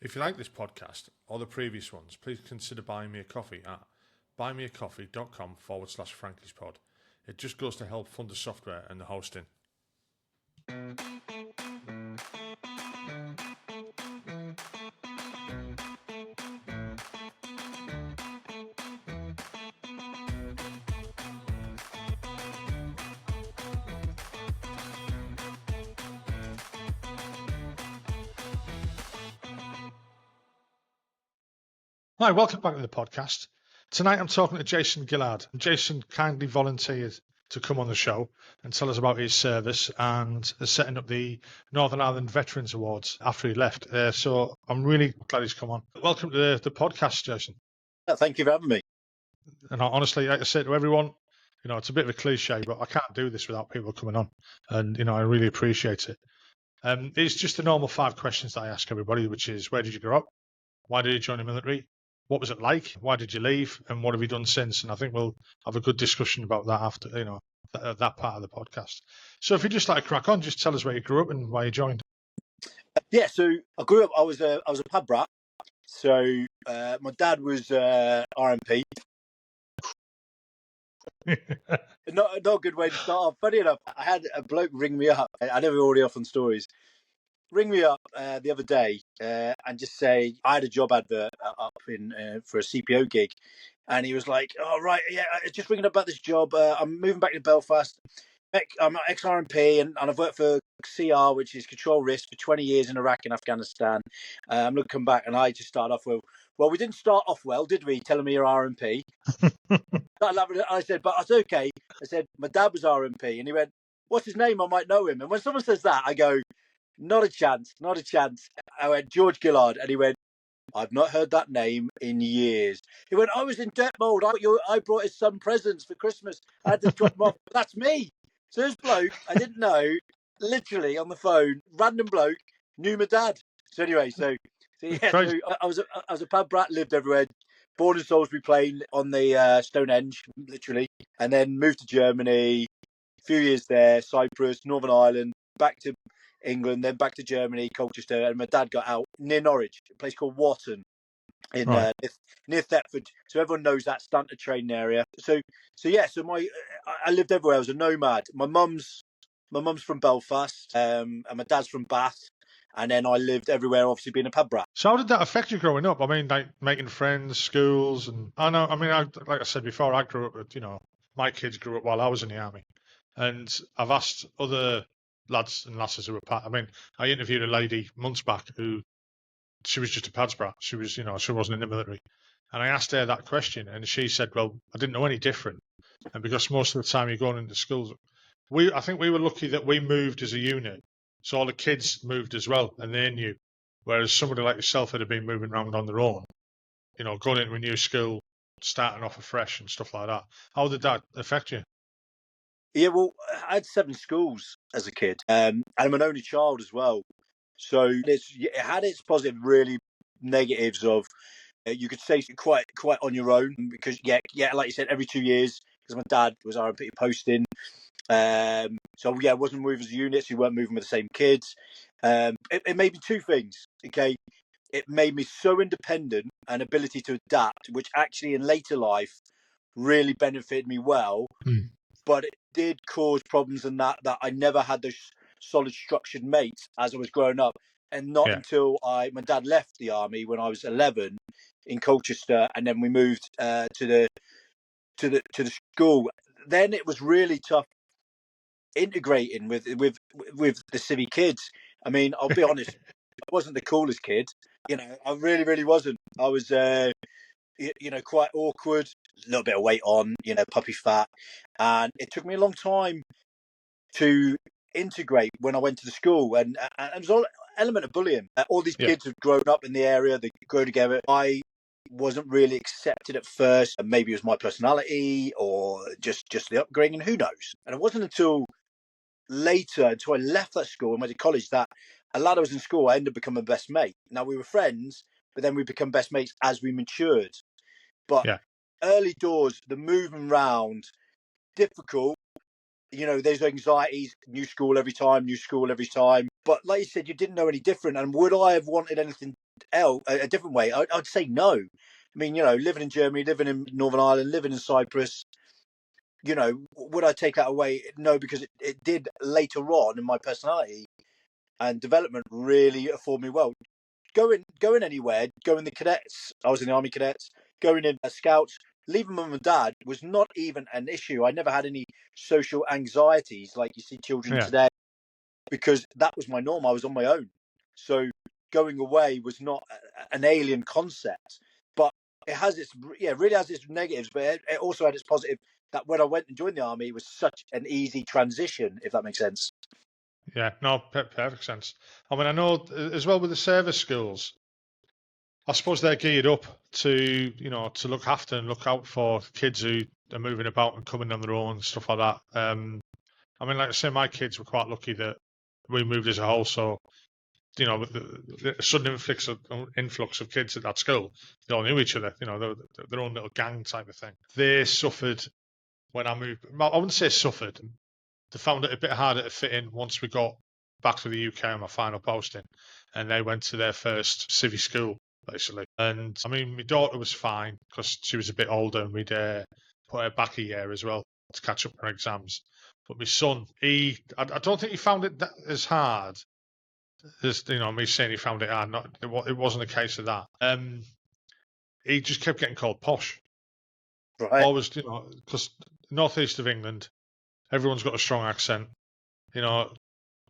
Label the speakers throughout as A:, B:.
A: If you like this podcast or the previous ones, please consider buying me a coffee at buymeacoffee.com/Frankie'sPod. It just goes to help fund the software and the hosting. Hi, welcome back to the podcast. Tonight I'm talking to Jason Gillard. Jason kindly volunteered to come on the show and tell us about his service and setting up the Northern Ireland Veterans Awards after he left. So I'm really glad he's come on. Welcome to the podcast, Jason.
B: Thank you for having me.
A: And honestly, like I say to everyone, it's a bit of a cliche, but I can't do this without people coming on. And, I really appreciate it. It's just the normal 5 questions that I ask everybody, which is, where did you grow up? Why did you join the military? What was it like? Why did you leave? And what have you done since? And I think we'll have a good discussion about that after, that part of the podcast. So if you just like to crack on, just tell us where you grew up and why you joined.
B: Yeah, so I grew up. I was a pub brat. So my dad was RMP. Not a good way to start off. Funny enough, I had a bloke ring me up. I never already off on stories. Ring me up the other day and just say I had a job advert up in for a CPO gig, and he was like, "Oh right, yeah, just ringing up about this job. I'm moving back to Belfast. I'm ex-RMP and I've worked for CR, which is Control Risk, for 20 years in Iraq and Afghanistan. I'm going to come back." And I just started off with, "Well, we didn't start off well, did we? Telling me you're RMP." I said, "But that's okay." I said, "My dad was RMP," and he went, "What's his name? I might know him." And when someone says that, I go, "Not a chance, not a chance." I went, "George Gillard," and he went, "I've not heard that name in years." He went, "I was in debt mode. I brought his son presents for Christmas. I had to drop him off." That's me. So this bloke, I didn't know, literally on the phone, random bloke, knew my dad. So anyway, so I was a pub brat, lived everywhere. Born in Salisbury Plain on the Stonehenge, literally, and then moved to Germany. A few years there, Cyprus, Northern Ireland, back to England, then back to Germany, Colchester, and my dad got out near Norwich, a place called Wharton in near Thetford. So everyone knows that Stanton training area. So I lived everywhere. I was a nomad. My mum's from Belfast, and my dad's from Bath. And then I lived everywhere, obviously being a pub brat.
A: So how did that affect you growing up? I mean, like making friends, schools, and like I said before, I grew up with, my kids grew up while I was in the army. And I've asked other lads and lasses who were part. I mean, I interviewed a lady months back who, she was just a pads brat. She was, she wasn't in the military. And I asked her that question, and she said, "Well, I didn't know any different." And because most of the time you're going into schools, I think we were lucky that we moved as a unit, so all the kids moved as well, and they knew. Whereas somebody like yourself had been moving around on their own, going into a new school, starting off afresh and stuff like that. How did that affect you?
B: Yeah, well, I had 7 schools as a kid, and I'm an only child as well. So it had its positive, really negatives of you could say quite on your own because like you said, every 2 years, because my dad was RMP posting. So I wasn't moving as units. We weren't moving with the same kids. It made me 2 things. Okay, it made me so independent and ability to adapt, which actually in later life really benefited me well. But it did cause problems in that I never had those solid structured mates as I was growing up, and not until my dad left the army when I was 11 in Colchester, and then we moved to the school. Then it was really tough integrating with the civvy kids. I mean, I'll be honest, I wasn't the coolest kid. I really, really wasn't. I was, quite awkward, a little bit of weight on, puppy fat. And it took me a long time to integrate when I went to the school. And it was all an element of bullying. All these kids had grown up in the area, they grow together. I wasn't really accepted at first. And maybe it was my personality or just the upbringing, who knows? And it wasn't until later, until I left that school and went to college, that a lad I was in school, I ended up becoming best mate. Now, we were friends, but then we become best mates as we matured. But early doors, the moving round, difficult. There's anxieties, new school every time. But like you said, you didn't know any different. And would I have wanted anything a different way, I'd say no. I mean, living in Germany, living in Northern Ireland, living in Cyprus, would I take that away? No, because it did later on in my personality and development really afford me well. Going anywhere, going the cadets. I was in the Army cadets, going in as scouts. Leaving mum and dad was not even an issue. I never had any social anxieties like you see children today, because that was my norm. I was on my own. So going away was not an alien concept. But it has its, really has its negatives, but it also had its positive, that when I went and joined the Army, it was such an easy transition, if that makes sense.
A: Yeah, no, perfect sense. I mean, I know as well with the service schools, I suppose they're geared up to, to look after and look out for kids who are moving about and coming on their own and stuff like that. I mean, like I say, my kids were quite lucky that we moved as a whole. So, with the sudden influx of kids at that school, they all knew each other. Their own little gang type of thing. They suffered when I moved. I wouldn't say suffered. They found it a bit harder to fit in once we got back to the UK on my final posting, and they went to their first civvy school basically. And I mean, my daughter was fine because she was a bit older, and we'd put her back a year as well to catch up on her exams. But my son, I don't think he found it as hard as me saying he found it hard. It wasn't a case of that. He just kept getting called posh.
B: Right.
A: Always, because northeast of England, everyone's got a strong accent.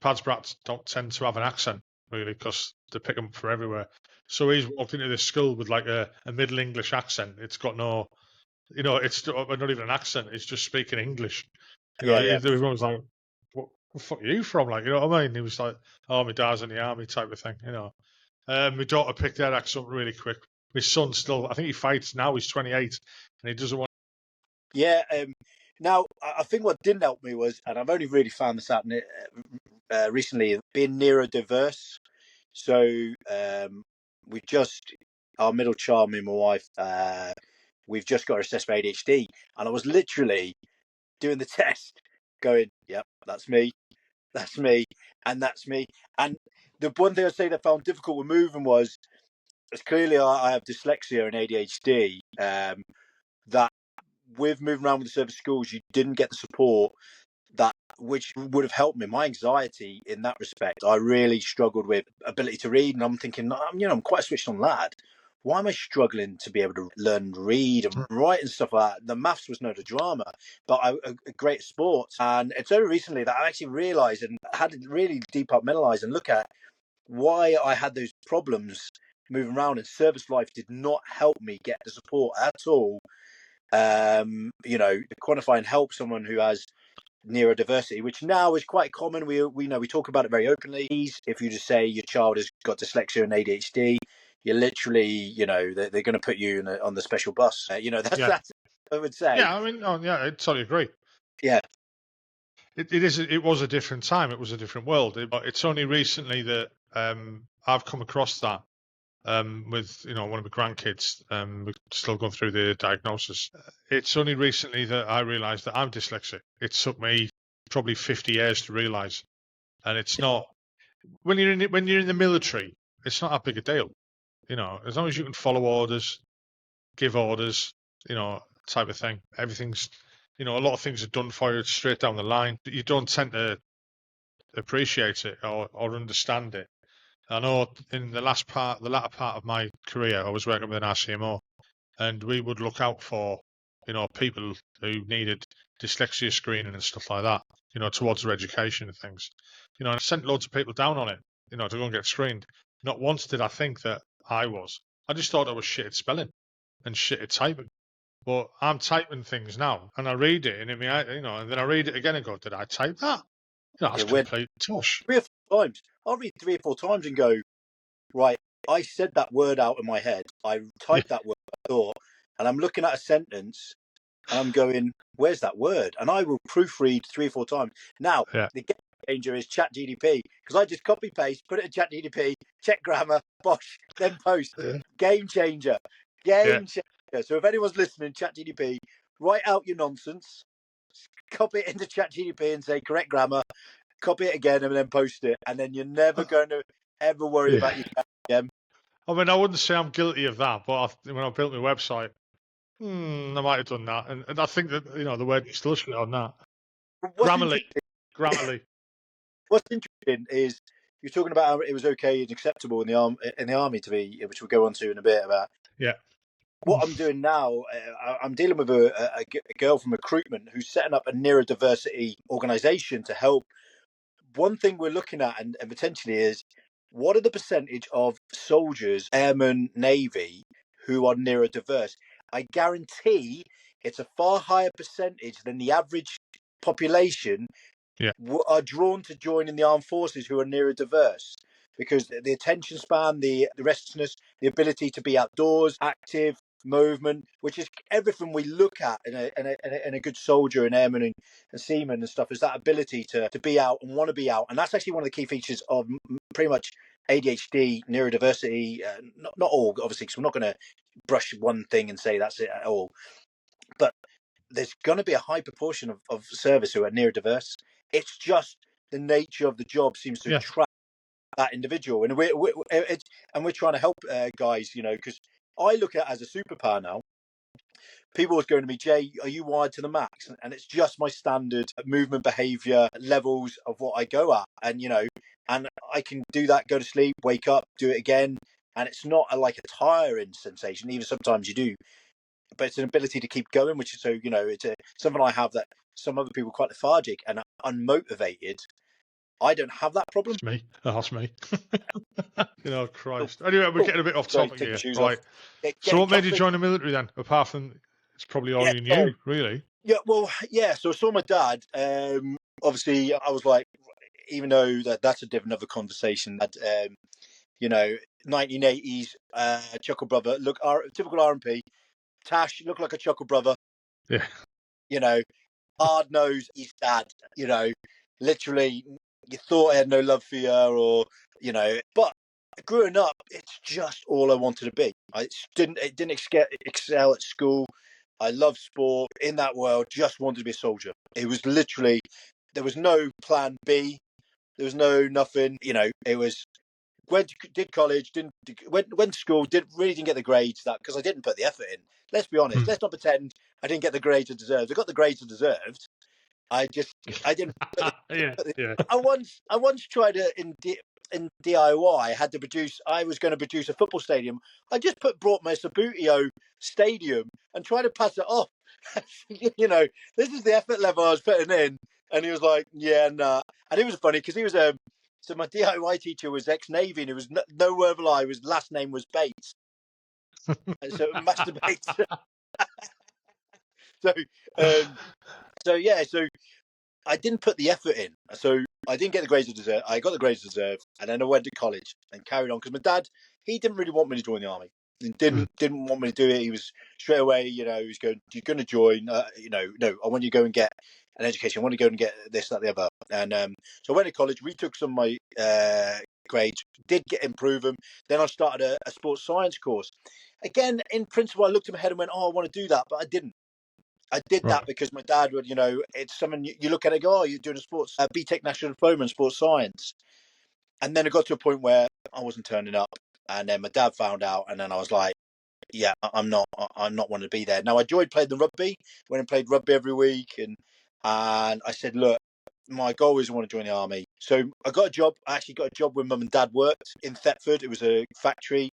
A: Pads brats don't tend to have an accent really because they pick them up for everywhere. So he's walked into this school with like a Middle English accent. It's got no, it's not even an accent. It's just speaking English. Everyone was like, "What the fuck are you from?" Like, you know what I mean? He was like, "Oh, my dad's in the army," type of thing. My daughter picked that accent really quick. My son still, I think he fights now. He's 28, and he doesn't want.
B: Yeah. Now, I think what didn't help me was, and I've only really found this out recently, being neurodiverse. So our middle child, me and my wife, we've just got her assessed for ADHD, and I was literally doing the test, going, "Yep, that's me, and that's me." And the one thing I'd say that I found difficult with moving was, as clearly I have dyslexia and ADHD, that with moving around with the service schools, you didn't get the support which would have helped me. My anxiety in that respect, I really struggled with ability to read, and I'm thinking, I'm quite a switched on lad. Why am I struggling to be able to learn and read and write and stuff like that? The maths was no drama, but a great sports. And it's only recently that I actually realised and had to really departmentalise and look at why I had those problems moving around, and service life did not help me get the support at all. To quantify and help someone who has neurodiversity, which now is quite common. We talk about it very openly. If you just say your child has got dyslexia and ADHD, you're literally, they're going to put you on the special bus. That's I would say.
A: Yeah, I mean, I totally agree.
B: Yeah.
A: It was a different time. It was a different world. It's only recently that I've come across that with one of my grandkids. We're still going through the diagnosis. It's only recently that I realised that I'm dyslexic. It took me probably 50 years to realise, and it's not when you're in the military. It's not that big a deal, as long as you can follow orders, give orders, type of thing. Everything's, a lot of things are done for you straight down the line. You don't tend to appreciate it or understand it. I know in the latter part of my career, I was working with an RCMO, and we would look out for, people who needed dyslexia screening and stuff like that, towards their education and things. And I sent loads of people down on it, to go and get screened. Not once did I think that I was. I just thought I was shit at spelling and shit at typing. But I'm typing things now, and I read it, and and then I read it again and go, "Did I type that?" That's complete tush.
B: 3 or 4 times. I'll read 3 or 4 times and go, right, I said that word out in my head. I typed that word, I thought, and I'm looking at a sentence, and I'm going, "Where's that word?" And I will proofread 3 or 4 times. Now, the game changer is ChatGPT, because I just copy paste, put it in ChatGPT, check grammar, bosh, then post. Game changer. Game changer. So if anyone's listening, ChatGPT, write out your nonsense, copy it into ChatGPT and say correct grammar, copy it again, and then post it, and then you're never going to ever worry about your grammar again.
A: I mean, I wouldn't say I'm guilty of that, but when I built my website, I might have done that, and I think that the word needs to illustrate on that.
B: What's
A: Grammarly,
B: interesting,
A: Grammarly.
B: what's interesting is you're talking about how it was okay and acceptable in the army to be, which we'll go on to in a bit about.
A: Yeah.
B: What I'm doing now, I'm dealing with a girl from recruitment who's setting up a neurodiversity organisation to help. One thing we're looking at and potentially is what are the percentage of soldiers, airmen, navy who are neurodiverse? I guarantee it's a far higher percentage than the average population are drawn to join in the armed forces who are neurodiverse, because the attention span, the restlessness, the ability to be outdoors, active, movement, which is everything we look at in a good soldier and airman and seaman and stuff, is that ability to be out and want to be out. And that's actually one of the key features of pretty much ADHD, neurodiversity. Not all, obviously, because we're not going to brush one thing and say that's it at all. But there's going to be a high proportion of service who are neurodiverse. It's just the nature of the job seems to attract that individual, and we're trying to help guys, because I look at it as a superpower now. People always going to me, Jay, are you wired to the max? And it's just my standard movement behavior levels of what I go at, and and I can do that, go to sleep, wake up, do it again, and it's not like a tiring sensation. Even sometimes you do, but it's an ability to keep going, which is it's something I have that some other people are quite lethargic and unmotivated. I don't have that problem.
A: It's me. That's me. Christ. Anyway, we're getting a bit off topic here. Right. So what made you join the military then? Apart from it's probably all you knew, really.
B: Yeah, well, yeah. So I saw my dad. Obviously, I was like, even though that's another conversation. That 1980s Chuckle Brother, look, typical R&P. Tash looked like a Chuckle Brother.
A: Yeah.
B: Hard nose, his dad. Literally, you thought I had no love for you, or but growing up, it's just all I wanted to be. I didn't excel at school. I loved sport. In that world, just wanted to be a soldier. It was literally, there was no plan B. There was no nothing. It was did college, went to school, didn't get the grades that because I didn't put the effort in. Let's be honest. Let's not pretend I didn't get the grades I deserved. I got the grades I deserved. I didn't.
A: Yeah.
B: I once tried to in DIY. I was going to produce a football stadium. I just brought my Sabutio stadium and tried to pass it off. This is the effort level I was putting in, and he was like, "Yeah, nah." And it was funny because he was so my DIY teacher was ex-Navy, and it was no word of a lie. His last name was Bates, so Master Bates. So yeah, so I didn't put the effort in, so I didn't get the grades I deserved. I got the grades I deserved, and then I went to college and carried on because my dad, he didn't really want me to join the army. He didn't want me to do it. He was straight away, he was going, "You're going to join? No, I want you to go and get an education. I want to go and get this, that, the other." And so I went to college, retook some of my grades, did improve them. Then I started a sports science course. Again, in principle, I looked in my head and went, "Oh, I want to do that," but I didn't. I did that because my dad would, it's something you look at it and go, "Oh, you're doing a sports BTEC National Diploma in Sports Science." And then it got to a point where I wasn't turning up, and then my dad found out, and then I was like, "Yeah, I'm not wanting to be there." Now I enjoyed playing the rugby, went and played rugby every week, and I said, "Look, my goal is I want to join the army." So I got a job. I actually got a job where Mum and Dad worked in Thetford. It was a factory.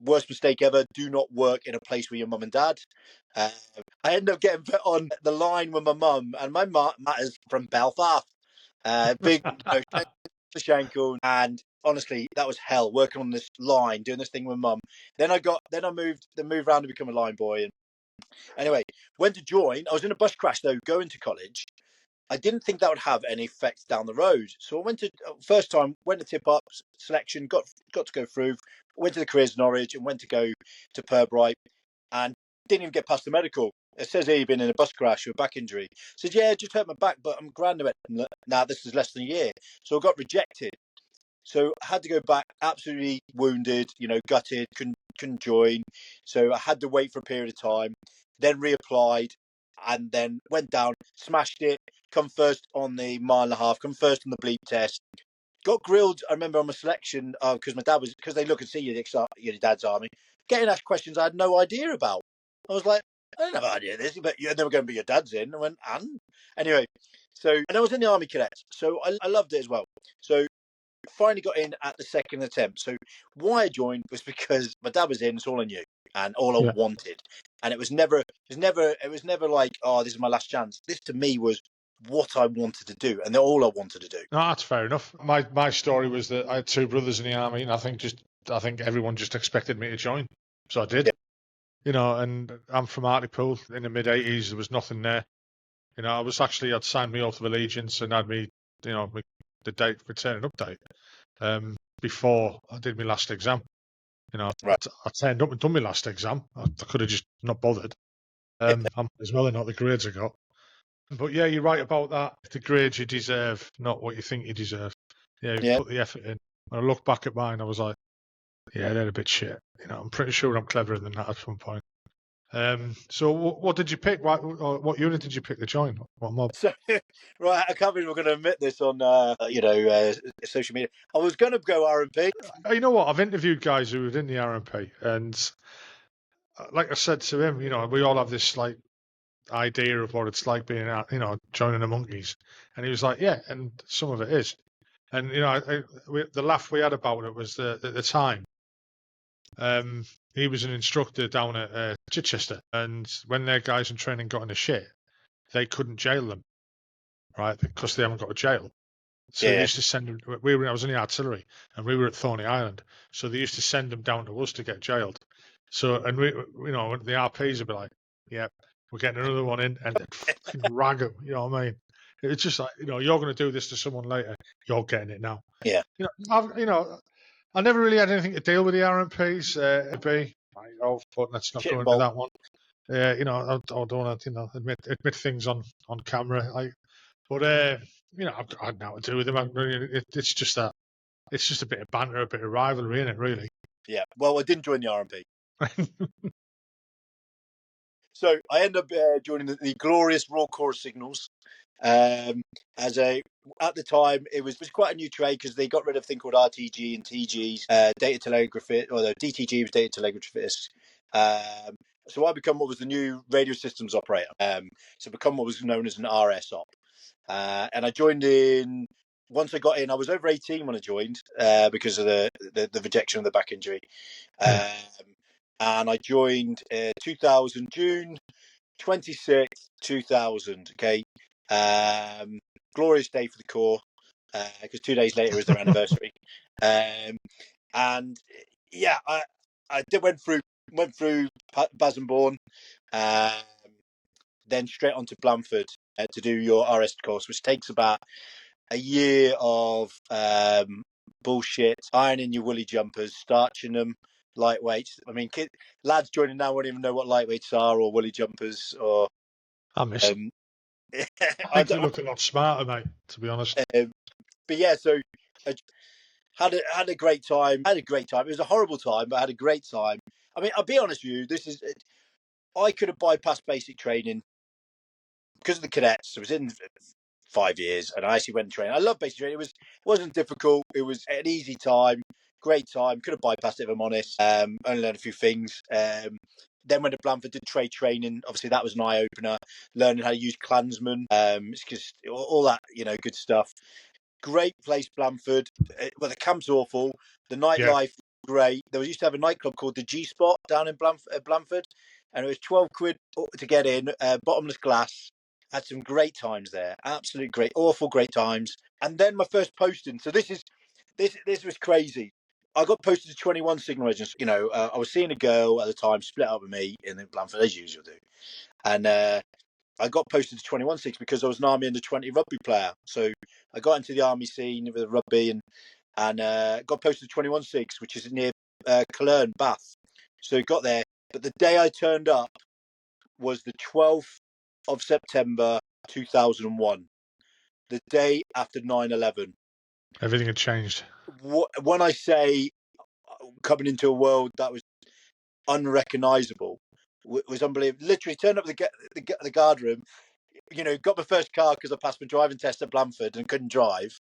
B: Worst mistake ever, do not work in a place with your mum and dad. I ended up getting put on the line with my mum, and my mum is from Belfast. Big Shankill, and honestly, that was hell working on this line, doing this thing with mum. Then I moved around to become a line boy. And anyway, went to join. I was in a bus crash though, going to college. I didn't think that would have any effect down the road. So I went to first time, went to tip up selection, got to go through, went to the careers Norwich and went to go to Purbright and didn't even get past the medical. It says here you've been in a bus crash with a back injury. I said, "Yeah, just hurt my back, but I'm grand." Now this is less than a year. So I got rejected. So I had to go back absolutely wounded, gutted, couldn't join. So I had to wait for a period of time, then reapplied, and then went down, smashed it, come first on the mile and a half, come first on the bleep test, got grilled. I remember on my selection because my dad was because they look and see your dad's army. Getting asked questions I had no idea about. I was like, I don't have no idea this, but they were going to be your dad's in. I went, and anyway, and I was in the Army Cadets, so I loved it as well. So finally got in at the second attempt. So why I joined was because my dad was in. It's all I knew and all I wanted. And it was never like, oh, this is my last chance. This to me was what I wanted to do, and all I wanted to do.
A: No, that's fair enough. My story was that I had two brothers in the army, and I think everyone just expected me to join, so I did. Yeah. You know, and I'm from Hartlepool in the mid-80s. There was nothing there. You know, I'd signed me oath of allegiance and had me, you know, the date returning update before I did my last exam. You know, right. I turned up and done my last exam. I could have just not bothered. I'm as well not the grades I got. But yeah, you're right about that. The grades you deserve, not what you think you deserve. Yeah, you put the effort in. When I look back at mine, I was like, yeah, they're a bit shit. You know, I'm pretty sure I'm cleverer than that at some point. So what did you pick? What unit did you pick to join? What mob?
B: So, right, I can't believe we're going to admit this on, social media. I was going to go RMP.
A: You know what? I've interviewed guys who were in the RMP, and like I said to him, you know, we all have this like idea of what it's like being out, you know, joining the monkeys, and he was like, yeah, and some of it is, and you know, the laugh we had about it was at the time. He was an instructor down at Chichester, and when their guys in training got in the shit, they couldn't jail them, right? Because they haven't got a jail. So they used to send them. I was in the artillery, and we were at Thorney Island. So they used to send them down to us to get jailed. So, and we, you know, the RPs would be like, "Yeah, we're getting another one in," and they'd fucking rag them. You know what I mean? It's just like, you know, you're going to do this to someone later. You're getting it now.
B: Yeah.
A: You know, I never really had anything to deal with the RMPs. But let's not go into that one. You know, I don't want to, you know, admit things on camera. But you know, I had nothing to do with them. It's just that. It's just a bit of banter, a bit of rivalry, isn't it? Really.
B: Yeah. Well, I didn't join the RMP. So I ended up joining the glorious Royal Corps Signals. At the time, it was quite a new trade because they got rid of a thing called RTG and TGs, data telegraphy, or the DTG was data telegraphist. So I become what was the new radio systems operator. So become what was known as an RS op. And I joined in. Once I got in, I was over 18 when I joined because of the rejection of the back injury. And I joined 2000, June 26th, 2000. Okay. Glorious day for the Corps because 2 days later was their anniversary. And yeah, I went through Baz and Bourne, then straight on to Blandford to do your RS course, which takes about a year of bullshit, ironing your woolly jumpers, starching them, lightweights. I mean, lads joining now won't even know what lightweights are or woolly jumpers or.
A: I miss. I think you look a lot smarter, mate. To be honest.
B: But yeah, so I had a great time. It was a horrible time, but I had a great time. I mean, I'll be honest with you. I could have bypassed basic training because of the cadets. I was in 5 years, and I actually went and trained. I love basic training. It wasn't difficult. It was an easy time, great time. Could have bypassed it if I'm honest. Only learned a few things. Then went to Blandford, did trade training. Obviously, that was an eye opener. Learning how to use Klansman, because all that, you know, good stuff. Great place, Blandford. Well, the camp's awful. The nightlife great. There used to have a nightclub called the G Spot down in Blandford, and it was 12 quid to get in. Bottomless glass. Had some great times there. Absolute great, awful great times. And then my first posting. So this was crazy. I got posted to 21 Signal Regiment. You know, I was seeing a girl at the time, split up with me in Blandford, as usual do. And I got posted to 21 Sigs because I was an Army under-20 rugby player. So I got into the Army scene with rugby and got posted to 21 Sigs, which is near Cologne, Bath. So got there. But the day I turned up was the 12th of September 2001, the day after 9/11.
A: Everything had changed.
B: When I say coming into a world that was unrecognisable, was unbelievable. Literally turned up the guard room, you know, got my first car because I passed my driving test at Blandford and couldn't drive.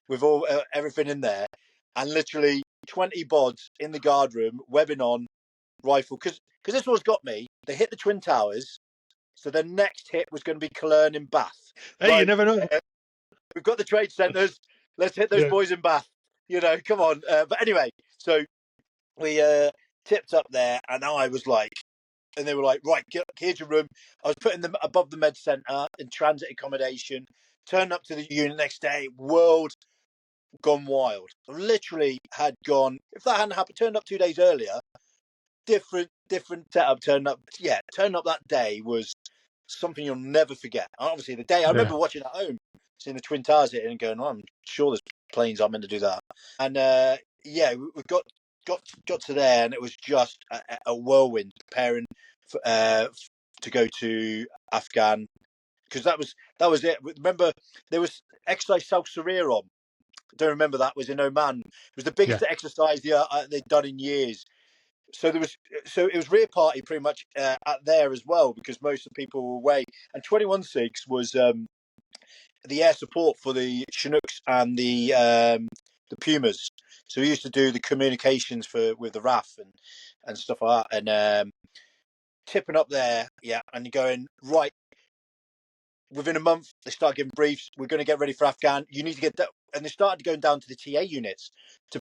B: with all everything in there, and literally 20 bods in the guard room, webbing on, rifle. Because this one's got me. They hit the Twin Towers, so the next hit was going to be Cologne in Bath.
A: Hey, you
B: Right,
A: never know.
B: we've got the trade centres. Let's hit those
A: Yeah.
B: boys in Bath. Come on. But anyway, so we tipped up there, and I was like, and they were like, right, here's your room. I was putting them above the med centre in transit accommodation. Turned up to the unit next day. World gone wild. Literally had gone. If that hadn't happened, turned up 2 days earlier. Different setup. Turned up that day was something you'll never forget. And obviously, the day I remember watching at home, seeing the Twin Towers hit and going, oh, I'm sure there's planes I'm meant to do that. And we got to there, and it was just a whirlwind preparing to go to Afghan, because that was it. Remember, there was exercise South Syria on. I don't remember that was in Oman. It was the biggest exercise they'd done in years. So it was rear party pretty much at there as well, because most of the people were away. And 21 SIGs was the air support for the Chinooks and the Pumas. So we used to do the communications with the RAF and stuff like that. And tipping up there, and going, right, within a month, they start giving briefs. We're going to get ready for Afghan. You need to get that. And they started going down to the TA units to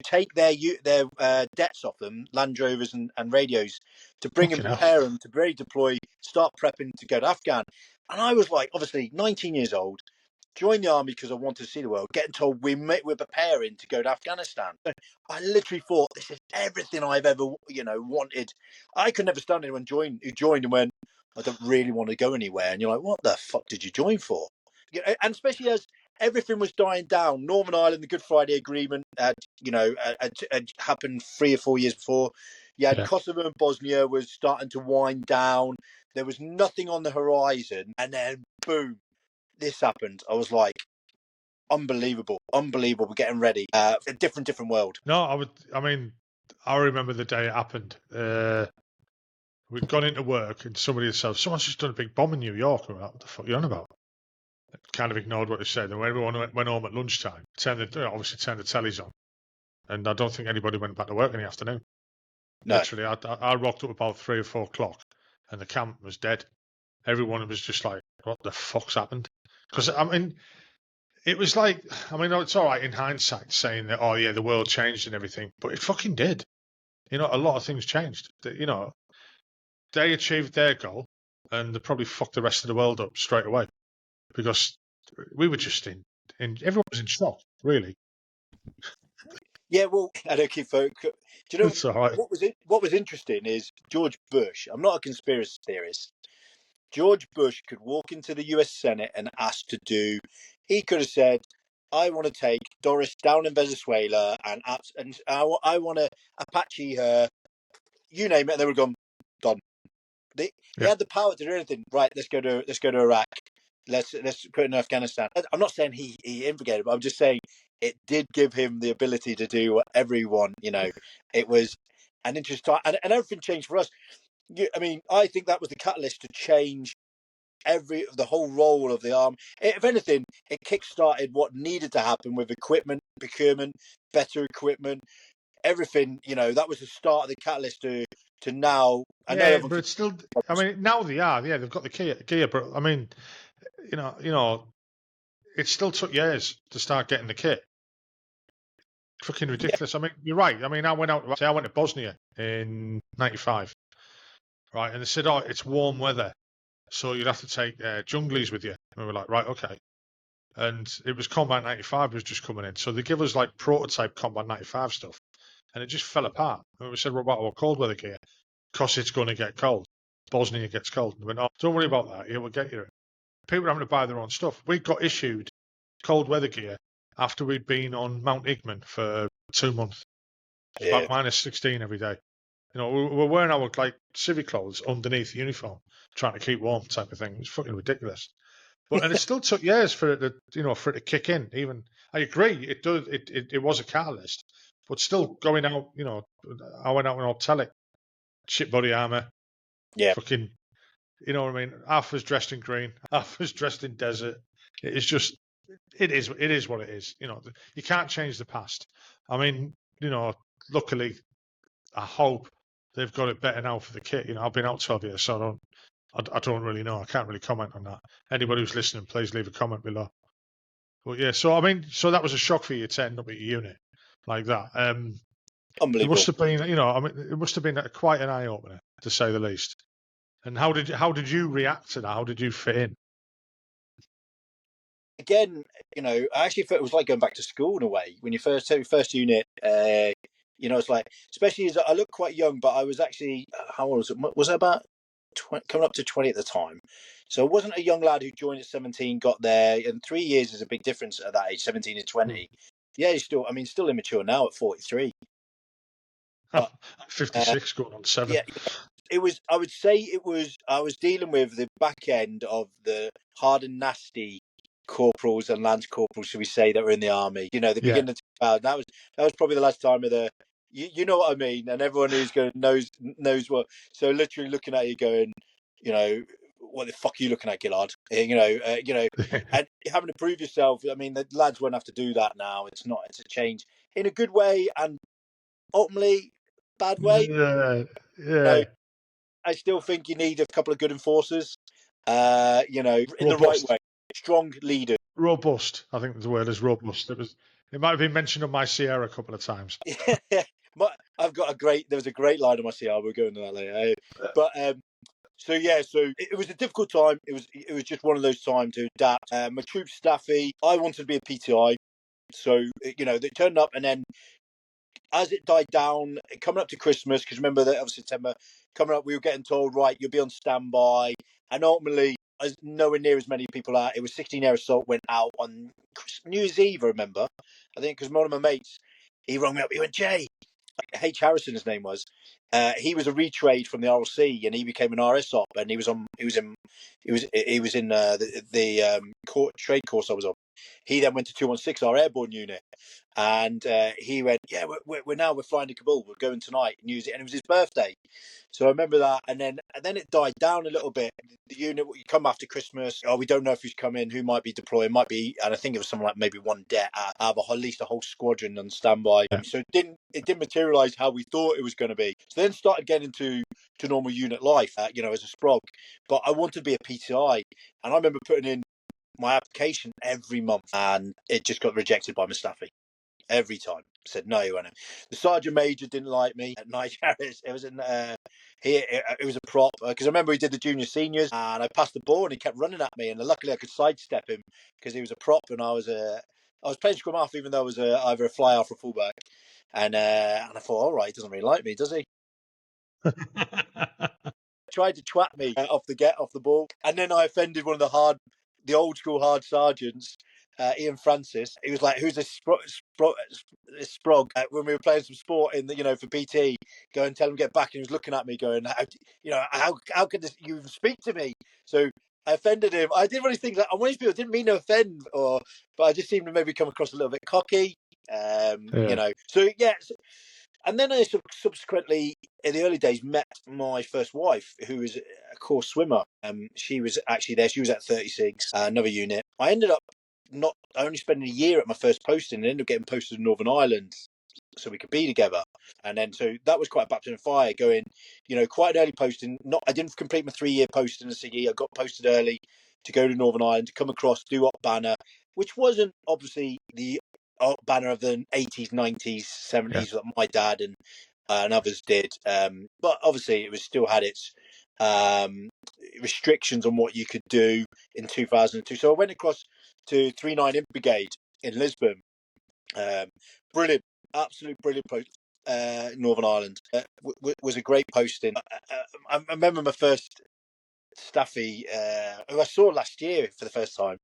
B: take their debts off them, Land Rovers and radios, to bring and prepare them to ready deploy, start prepping to go to Afghan. And I was like, obviously, 19 years old, joined the army because I wanted to see the world, getting told we're preparing to go to Afghanistan. I literally thought, this is everything I've ever wanted. I could never stand anyone who joined and went, I don't really want to go anywhere. And you're like, what the fuck did you join for? And especially as everything was dying down. Northern Ireland, the Good Friday Agreement had happened 3 or 4 years before. Kosovo and Bosnia was starting to wind down. There was nothing on the horizon. And then, boom, this happened. I was like, unbelievable. We're getting ready. A different world.
A: No, I remember the day it happened. We'd gone into work and somebody had said, someone's just done a big bomb in New York. Like, what the fuck are you on about? Kind of ignored what they said. And when everyone went home at lunchtime, obviously turned the tellies on. And I don't think anybody went back to work in the afternoon. No. Literally, I rocked up about 3 or 4 o'clock and the camp was dead. Everyone was just like, what the fuck's happened? Because, it was like, it's all right in hindsight saying that, oh, yeah, the world changed and everything, but it fucking did. A lot of things changed. They achieved their goal and they probably fucked the rest of the world up straight away because we were just everyone was in shock, really.
B: Yeah, well, I don't keep focus. Do you know
A: right.
B: what was interesting is George Bush. I'm not a conspiracy theorist. George Bush could walk into the US Senate and ask to do. He could have said, I want to take Doris down in Venezuela and I want to Apache her, you name it, and they would have gone, done. He had the power to do anything. Right, let's go to Iraq. Let's put in Afghanistan. I'm not saying he instigated, but I'm just saying it did give him the ability to do whatever he wanted. It was an interesting time, and everything changed for us. I think that was the catalyst to change the whole role of the army. If anything, it kick-started what needed to happen with equipment, procurement, better equipment, everything. That was the start of the catalyst to now.
A: But it's still. Now they are. Yeah, they've got the gear, but it still took years to start getting the kit. Fucking ridiculous. You're right. I went to Bosnia in '95, right? And they said, oh, it's warm weather, so you'd have to take junglies with you. And we were like, right, okay. And it was Combat 95 was just coming in, so they give us like prototype Combat 95 stuff, and it just fell apart. And we said, well, what about cold weather gear? Because it's going to get cold. Bosnia gets cold. And we went, oh, don't worry about that. Yeah, we'll get you it. People are having to buy their own stuff. We got issued cold weather gear after we'd been on Mount Igman for 2 months. It's about minus 16 every day. We're wearing our like civic clothes underneath the uniform, trying to keep warm, type of thing. It's fucking ridiculous. And it still took years for it to kick in. Even I agree, it does. It was a catalyst, but still going out. I went out in Altelic, shit body armor.
B: Yeah.
A: Fucking, you know what I mean? Half was dressed in green, half was dressed in desert. It's just it is what it is. You can't change the past. I mean, luckily, I hope they've got it better now for the kit. I've been out 12 years, so I don't really know. I can't really comment on that. Anybody who's listening, please leave a comment below. But yeah, so that was a shock for you to end up at your unit like that. It
B: Unbelievable.
A: must have been, it must have been quite an eye opener, to say the least. And how did you react to that? How did you fit in?
B: Again, I actually felt it was like going back to school in a way. When you first unit, it's like, especially as I look quite young, but I was actually, how old was it? Was I about coming up to 20 at the time? So I wasn't a young lad who joined at 17, got there, and 3 years is a big difference at that age, 17 to 20. Yeah, still immature now at 43. But,
A: 56 going on 7.
B: Yeah, it was. I would say it was. I was dealing with the back end of the hard and nasty corporals and lance corporals, should we say, that were in the army. The beginning of that was probably the last time of the. You know what I mean, and everyone who's going knows what. So literally looking at you, going, what the fuck are you looking at, Gillard? And having to prove yourself. I mean, the lads won't have to do that now. It's not. It's a change in a good way, and ultimately bad way.
A: Yeah.
B: I still think you need a couple of good enforcers. In the right way, strong leaders.
A: Robust, I think the word is robust. It might have been mentioned on my Sierra a couple of times.
B: There was a great line on my Sierra. We'll go into that later. But so it was a difficult time. It was just one of those times to adapt. My troop staffy, I wanted to be a PTI, so they turned up, and then as it died down, coming up to Christmas, because remember that of September coming up, we were getting told, right, you'll be on standby, and ultimately, as nowhere near as many people are. It was 16 Air Assault went out on New Year's Eve, I remember. I think because one of my mates, he rang me up. He went, Jay, H. Harrison, his name was. He was a retrade from the RLC, and he became an RSOP, and he was in the trade course I was on. He then went to 216, our airborne unit, and he went, yeah, we're flying to Kabul. We're going tonight, and it was his birthday. So I remember that, and then it died down a little bit. The unit, you come after Christmas. Oh, we don't know if who's coming, who might be deploying, might be, and I think it was something like maybe one det out of at least a whole squadron on standby. So it didn't materialise how we thought it was going to be. So then started getting to normal unit life, as a sprog. But I wanted to be a PTI, and I remember putting in my application every month, and it just got rejected by my staffy. Every time said no, and the sergeant major didn't like me at night. It was it was a prop because I remember he did the junior seniors, and I passed the ball, and he kept running at me, and luckily I could sidestep him because he was a prop, and I was playing scrum half, even though I was either a fly half or fullback, and I thought, all right, he doesn't really like me, does he? Tried to twat me off the ball, and then I offended one of the old school hard sergeants. Ian Francis, he was like, "Who's a sprog?" When we were playing some sport in for PT, go and tell him to get back. And he was looking at me, going, "How could you even speak to me?" So I offended him. I did one of these things like, on one of these people, I didn't mean to offend, but I just seemed to maybe come across a little bit cocky. So yeah. And then I subsequently, in the early days, met my first wife, who was a course swimmer. She was actually there. She was at 36, another unit. I ended up not only spending a year at my first posting, and ended up getting posted in Northern Ireland so we could be together. And then so that was quite a baptism of fire, going, quite an early posting. I didn't complete my 3-year posting in Siggy. I got posted early to go to Northern Ireland, to come across, do Op Banner, which wasn't obviously the banner of the 80s, 90s, 70s that my dad and others did. But obviously it was still had its restrictions on what you could do in 2002. So I went across to 39 Imp Brigade in Lisbon. Brilliant, absolute brilliant post. Northern Ireland was a great posting. I remember my first staffy, who I saw last year for the first time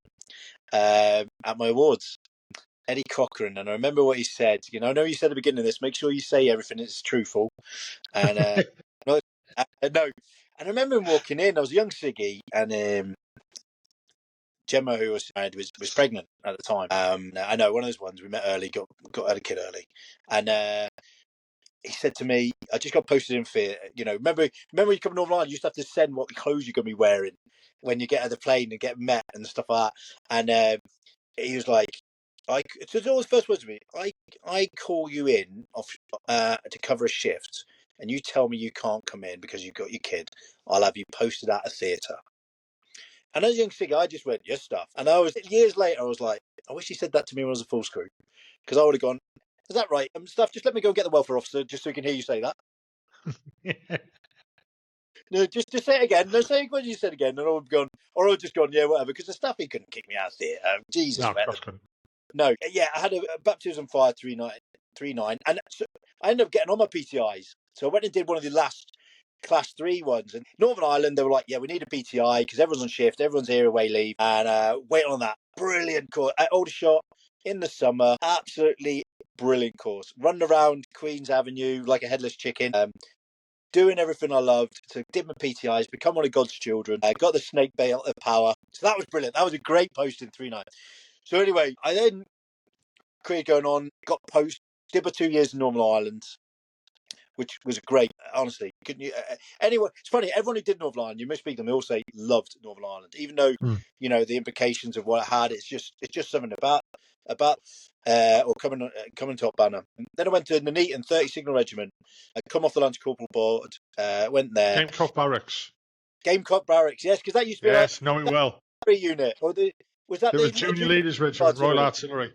B: at my awards, Eddie Cochran, and I remember what he said. I know you said at the beginning of this, make sure you say everything that's truthful. And no, and I remember him walking in. I was a young Siggy, and Gemma, who was married, was pregnant at the time. I know, one of those ones we met early, got had a kid early, and he said to me, I just got posted in fear. Remember you come online, you used to have to send what clothes you're going to be wearing when you get out of the plane and get met and stuff like that. And he was like, so it was first words to me. I call you in to cover a shift, and you tell me you can't come in because you've got your kid. I'll have you posted at a theatre. And as a young figure, I just went, yes, stuff. And years later, I was like, I wish he said that to me when I was a full screw, because I would have gone, is that right? Stuff, just let me go and get the welfare officer just so we can hear you say that. No, just say it again. No, say what you said again, and I would have gone, or I would have just gone, yeah, whatever, because the stuff he couldn't kick me out of theatre. Jesus,
A: No,
B: man.
A: of course.
B: No, yeah, I had a baptism fire 3.9, and so I ended up getting on my PTIs. So I went and did one of the last class 3 ones. And Northern Ireland, they were like, yeah, we need a PTI because everyone's on shift, everyone's here away leave, and wait on that. Brilliant course. Aldershot in the summer, absolutely brilliant course. Running around Queen's Avenue like a headless chicken. Doing everything I loved. So did my PTIs, become one of God's children. Got the snake belt of power. So that was brilliant. That was a great post in 3.9. So anyway, I then career going on, got post, did my 2 years in Northern Ireland, which was great. Honestly, couldn't you? Anyone? It's funny. Everyone who did Northern Ireland, you must speak to them. They all say loved Northern Ireland, even though you know the implications of what it had. It's just something about or coming top banner. Then I went to Nuneaton 30 Signal Regiment. I come off the Lance Corporal board. Went there.
A: Gamecock Barracks.
B: Gamecock Barracks, yes, because that used to be
A: Yes, know it well.
B: unit, or was that
A: There
B: the
A: was Junior Leaders Regiment, Royal Artillery.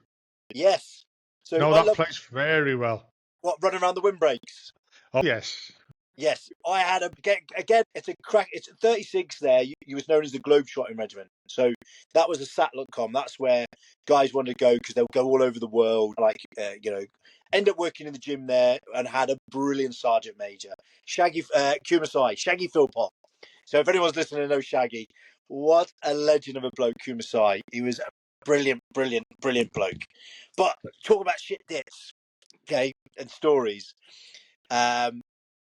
B: Yes. So
A: know
B: I
A: that
B: love
A: place very well.
B: what running around the windbreaks.
A: Oh yes.
B: Yes, I had again. It's a crack. It's 36 there. You was known as the Globetrotting Regiment. So that was a satellite.com. That's where guys wanted to go because they'll go all over the world. Like end up working in the gym there and had a brilliant sergeant major, Shaggy Kumasai, Shaggy Philpott. So if anyone's listening to know Shaggy, what a legend of a bloke, Kumasai. He was a brilliant bloke. But talk about shit dits, okay, and stories.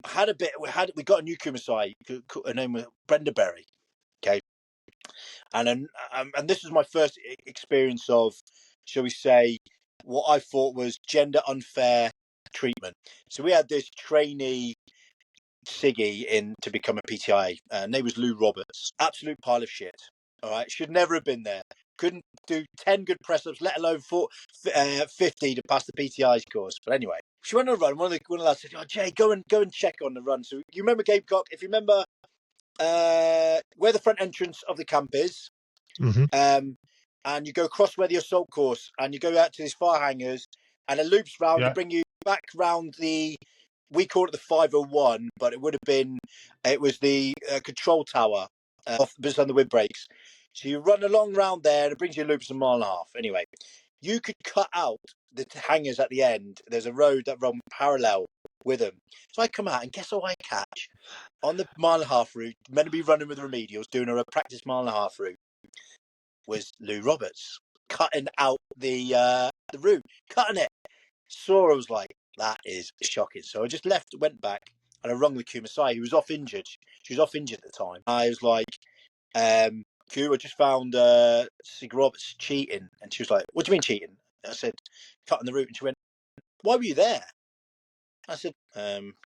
B: Had a bit. We got a new Kumasai. Her name was Brenda Berry. Okay, and this was my first experience of, shall we say, what I thought was gender unfair treatment. So we had this trainee Siggy in to become a PTI. Name was Lou Roberts. Absolute pile of shit. All right, should never have been there. Couldn't do 10 good press ups, let alone 50 to pass the PTI's course. But anyway, she went on a run. One of the lads said, "Oh, Jay, go and check on the run." So you remember Gamecock? If you remember where the front entrance of the camp is, and you go across where the assault course, and you go out to these fire hangers, and it loops round to bring you back round the. We call it the 501, but it was the control tower off just on the windbreaks. So you run along round there, and it brings you loops a mile and a half. Anyway, you could cut out the hangers at the end. There's a road that runs parallel with them. So I come out, and guess who I catch on the mile and a half route? Meant to be running with the remedials, doing a practice mile and a half route. Was Lou Roberts cutting out the route, cutting it. Saw I was like, that is shocking. So I just went back, and I rung the Kumasai, who was off injured. She was off injured at the time. I was like, Q, I just found Sig Roberts cheating. And she was like, what do you mean cheating? I said, cutting the route. And she went, why were you there? I said,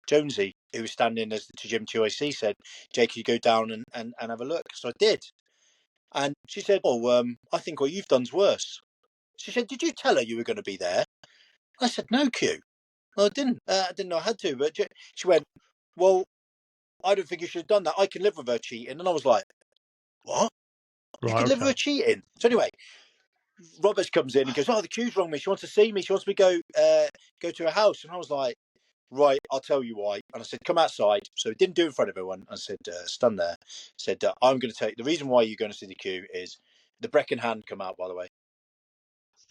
B: Jonesy, who was standing as the Jim 2AC, said, Jake, you go down and have a look. So I did. And she said, I think what you've done's worse. She said, did you tell her you were going to be there? I said, no, Q. Well, I didn't. I didn't know I had to. But she went, well, I don't think you should have done that. I can live with her cheating. And I was like, what? Right, you can live with her cheating? So anyway, Roberts comes in and goes, the Q's wrong me. She wants to see me. She wants me to go to her house. And I was like, right, I'll tell you why. And I said, come outside. So he didn't do it in front of everyone. I said, stand there. Said, I'm going to take the reason why you're going to see the Q is the Brecon hand come out, by the way.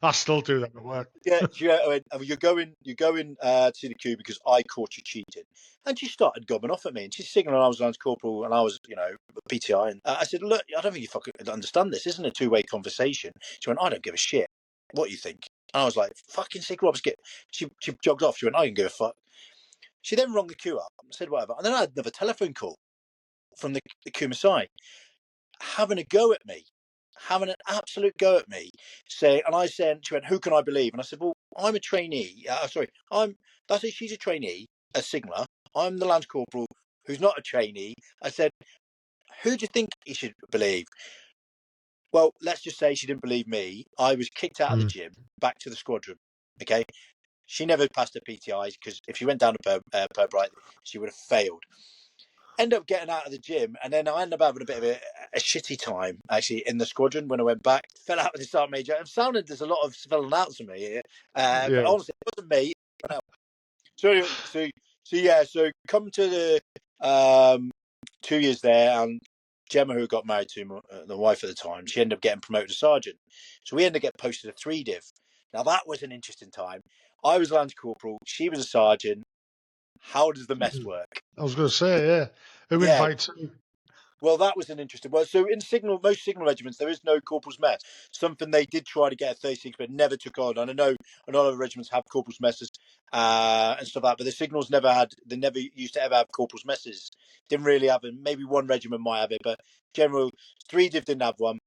A: I still do that at work.
B: Yeah, you're going to see the Q because I caught you cheating. And she started gobbing off at me, and she's signaling I was Lance Corporal and I was, PTI. And I said, look, I don't think you fucking understand this. This isn't a two-way conversation. She went, I don't give a shit. What do you think? And I was like, fucking Sig Roberts, she jogged off. She went, I don't give a fuck. She then rung the Q up and said whatever. And then I had another telephone call from the Kumasai having a go at me. Having an absolute go at me, she went, who can I believe? And I said, well, I'm a trainee. She's a trainee, a Sigma. I'm the Lance Corporal who's not a trainee. I said, who do you think you should believe? Well, let's just say she didn't believe me. I was kicked out of the gym, back to the squadron. Okay. She never passed her PTIs because if she went down a pub right, she would have failed. End up getting out of the gym, and then I ended up having a bit of a shitty time actually in the squadron when I went back. Fell out with the sergeant major. It sounded there's a lot of falling outs of me here, but honestly, it wasn't me. So anyway, so come to the 2 years there, and Gemma, who got married to the wife at the time, she ended up getting promoted to sergeant. So we ended up getting posted to 3 div. Now that was an interesting time. I was Lance Corporal, she was a sergeant. How does the mess work?
A: I was going to say, yeah. Who invites you?
B: Well, that was an interesting one. So in most signal regiments, there is no corporal's mess. Something they did try to get at 36, but never took on. And I know a lot of regiments have corporal's messes and stuff like that, but the signals they never used to ever have corporal's messes. Didn't really have it. Maybe one regiment might have it, but general 3 div didn't have one.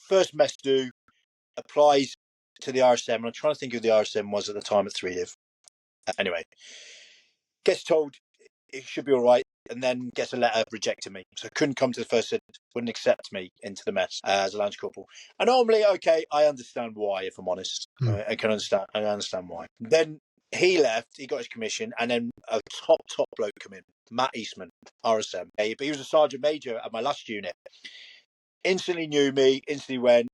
B: First mess do applies to the RSM. And I'm trying to think who the RSM was at the time at 3 div. Anyway, gets told it should be all right, and then gets a letter rejecting me. So couldn't come to the first, wouldn't accept me into the mess as a Lance Corporal. And normally, okay, I understand why, if I'm honest. I understand why. Then he left, he got his commission, and then a top bloke come in, Matt Eastman, RSM. But he was a sergeant major at my last unit. Instantly knew me, instantly went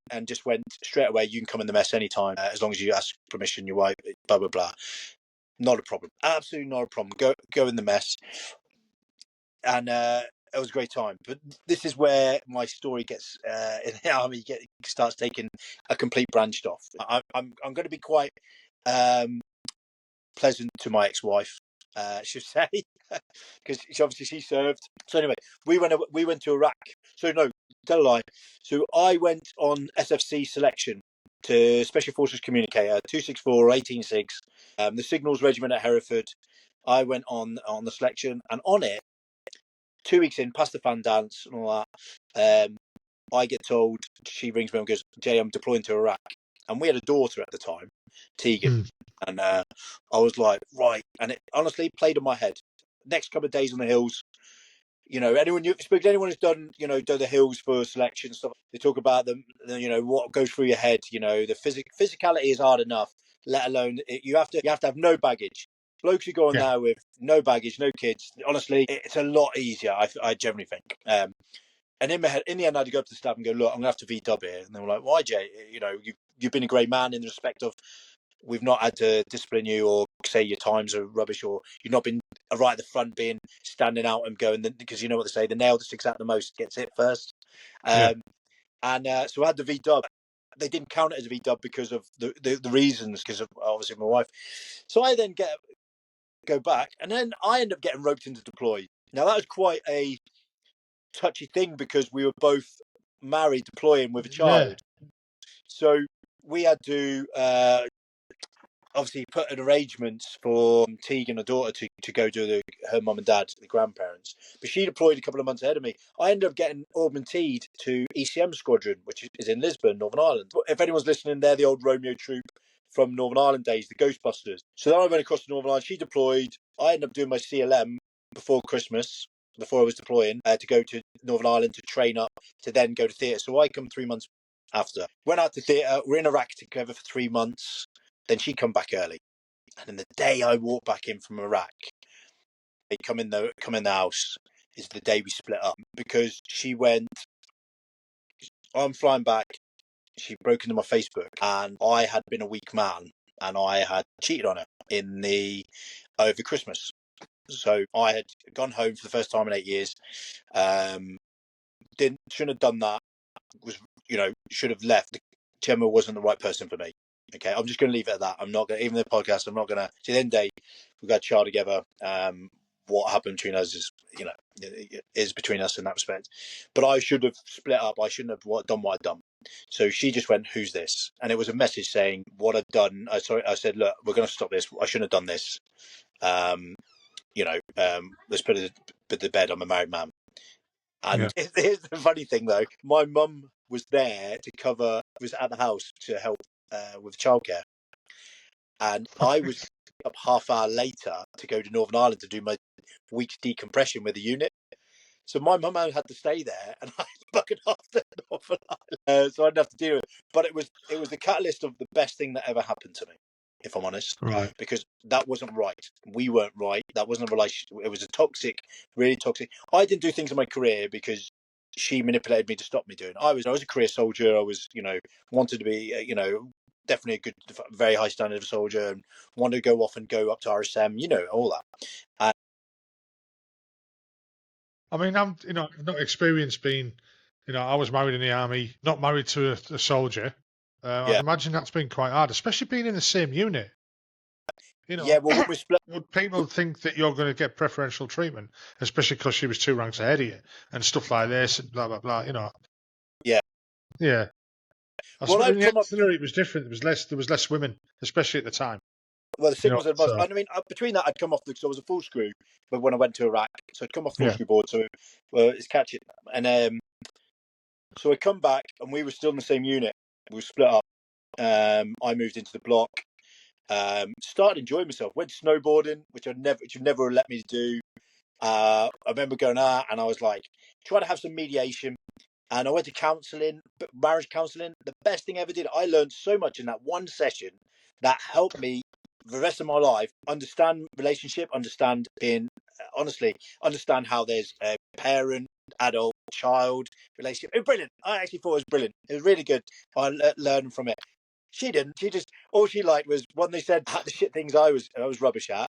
B: straight away, you can come in the mess anytime, as long as you ask permission, your wife, blah, blah, blah. Not a problem. Absolutely not a problem. Go in the mess. And it was a great time. But this is where my story gets in the army starts taking a complete branched off. I'm going to be quite pleasant to my ex-wife, I should say, because she served. So anyway, we went to Iraq. So no, tell a lie. So I went on SFC selection to Special Forces Communicator 264 186, the Signals Regiment at Hereford. I went on the selection, and on it, 2 weeks in, past the fan dance and all that, I get told, she rings me and goes, Jay, I'm deploying to Iraq. And we had a daughter at the time, Tegan. And I was like, right. And it honestly played in my head. Next couple of days on the hills, anyone who's done, the hills for selection stuff, they talk about them, what goes through your head, the physicality is hard enough, let alone you have to have no baggage. Blokes who go on there with no baggage, no kids, honestly, it's a lot easier, I generally think. And in my head, in the end, I had to go up to the staff and go, look, I'm going to have to V-dub here. And they were like, why, Jay? You've been a great man in the respect of we've not had to discipline you or say your times are rubbish or you've not been right at the front being standing out and going, because you know what they say, the nail that sticks out the most gets hit first. So I had the V-dub. They didn't count it as a V-dub because of the reasons, because of obviously my wife. So I then go back, and then I end up getting roped into deploy. Now that was quite a touchy thing because we were both married, deploying with a child. So we had to obviously put an arrangement for Tegan, her daughter, to go to her mum and dad, the grandparents. But she deployed a couple of months ahead of me. I ended up getting augmented to ECM Squadron, which is in Lisbon, Northern Ireland. If anyone's listening, they're the old Romeo troop from Northern Ireland days, the Ghostbusters. So then I went across to Northern Ireland. She deployed. I ended up doing my CLM before Christmas, before I was deploying, to go to Northern Ireland to train up, to then go to theatre. So I come 3 months after. Went out to theatre. We're in Iraq together for 3 months. Then she come back early. And then the day I walked back in from Iraq, they come in the house, is the day we split up. Because she went, I'm flying back, she broke into my Facebook, and I had been a weak man, and I had cheated on her over Christmas. So I had gone home for the first time in 8 years. Shouldn't have done that. Should have left. Gemma wasn't the right person for me. Okay, I'm just going to leave it at that. I'm not going to, even the podcast, I'm not going to, at the end of the day, we've got a child together. What happened between us is between us in that respect. But I should have split up. I shouldn't have done what I'd done. So she just went, who's this? And it was a message saying what I'd done. I said, look, we're going to stop this. I shouldn't have done this. Let's put it to bed. I'm a married man. And here's the funny thing, though. My mum was there was at the house to help with childcare. And I was up half hour later to go to Northern Ireland to do my week's decompression with the unit. So my mum had to stay there, and fucking half to Northern Ireland. So I didn't have to deal with it. But it was the catalyst of the best thing that ever happened to me, if I'm honest.
A: Right.
B: Because that wasn't right. We weren't right. That wasn't a relationship. It was a toxic, really toxic. I didn't do things in my career because she manipulated me to stop me doing. I was a career soldier. I was, wanted to be, definitely a good, very high standard of soldier, and wanted to go off and go up to RSM, all that.
A: I mean, I've not experienced being, I was married in the army, not married to a soldier. I'd
B: Yeah.
A: imagine that's been quite hard, especially being in the same unit.
B: Yeah, well, we split.
A: Would people think that you're going to get preferential treatment, especially because she was 2 ranks ahead of you and stuff like this and blah blah blah?
B: Yeah.
A: Yeah. I
B: Well,
A: suppose in
B: I'd
A: the
B: come up.
A: artillery it was different. There was less women, especially at the time.
B: Well, the signals and
A: So,
B: I mean, between that, I'd come off because I was a full screw, but when I went to Iraq, so I'd come off full
A: yeah.
B: screw board. So, it's catching, and so I come back, and we were still in the same unit. We were split up. I moved into the block. Started enjoying myself. Went snowboarding, which you'd never let me do. I remember going out, and I was like, trying to have some mediation. And I went to counselling, marriage counselling. The best thing I ever did. I learned so much in that one session that helped me for the rest of my life understand relationship, understand understand how there's a parent, adult, child relationship. It was brilliant. I actually thought it was brilliant. It was really good. I learned from it. She didn't. She just, all she liked was when they said the shit things I was rubbish at.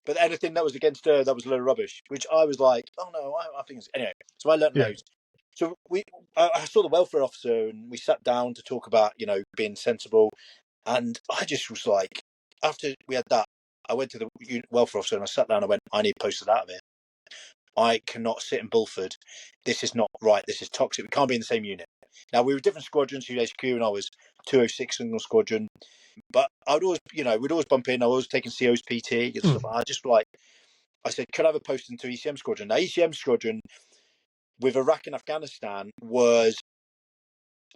B: But anything that was against her, that was a load of rubbish, which I was like, oh no, I think it's, anyway. So I learned
A: Yeah.
B: loads. So I saw the welfare officer, and we sat down to talk about, being sensible. And I just was like, after we had that, I went to the welfare officer and I sat down and I went, I need posted out of here. I cannot sit in Bulford. This is not right. This is toxic. We can't be in the same unit. Now, we were different squadrons, HQ, and I was 206 Signal Squadron. But I'd always, we'd always bump in. I was taking CO's PT and stuff. I just I said, could I have a post into ECM Squadron? Now, ECM Squadron with Iraq and Afghanistan was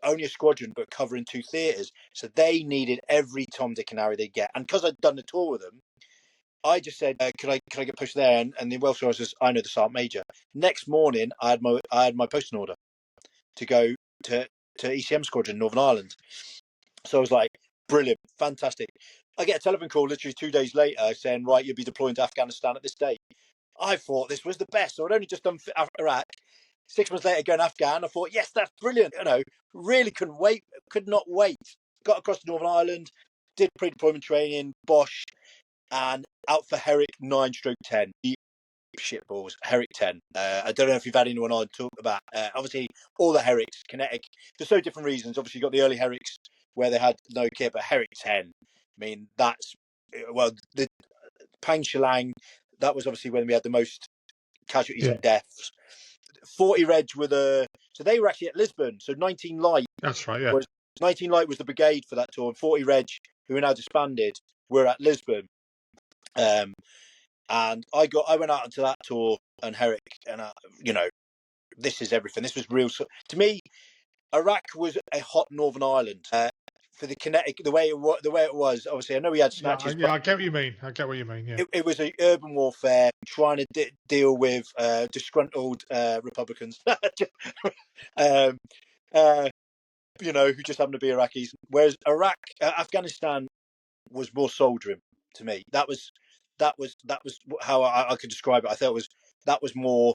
B: only a squadron, but covering 2 theatres. So they needed every Tom, Dick and Harry they get. And because I'd done the tour with them, I just said, could I get pushed there? And the welfare officer says, I know the Sergeant Major. Next morning, I had my posting order to go to ECM Squadron, Northern Ireland. So I was like, brilliant, fantastic. I get a telephone call literally 2 days later saying, right, you'll be deploying to Afghanistan at this date. I thought this was the best. So I'd only just done Iraq. 6 months later, going Afghan, I thought, yes, that's brilliant. Really could not wait. Got across to Northern Ireland, did pre-deployment training, Bosch, and out for Herrick 9/10. Shit balls, Herrick 10. I don't know if you've had anyone on talk about, obviously, all the Herricks, kinetic, for so different reasons. Obviously, you've got the early Herricks where they had no kit, but Herrick 10, I mean, that's, well, the Pang Shilang, that was obviously when we had the most casualties and deaths. 40 Reg so they were actually at Lisbon. So 19 Light.
A: That's right, yeah.
B: 19 Light was the brigade for that tour, and 40 Reg, who are now disbanded, were at Lisbon. And I went out into that tour and Herrick, and this is everything. This was real. To me, Iraq was a hot Northern Ireland. For the kinetic, the way it was. Obviously, I know we had snatches.
A: Yeah, I get what you mean. Yeah.
B: It was a urban warfare trying to deal with disgruntled Republicans, who just happened to be Iraqis. Whereas Afghanistan was more soldiering to me. That was how I could describe it. I thought that was more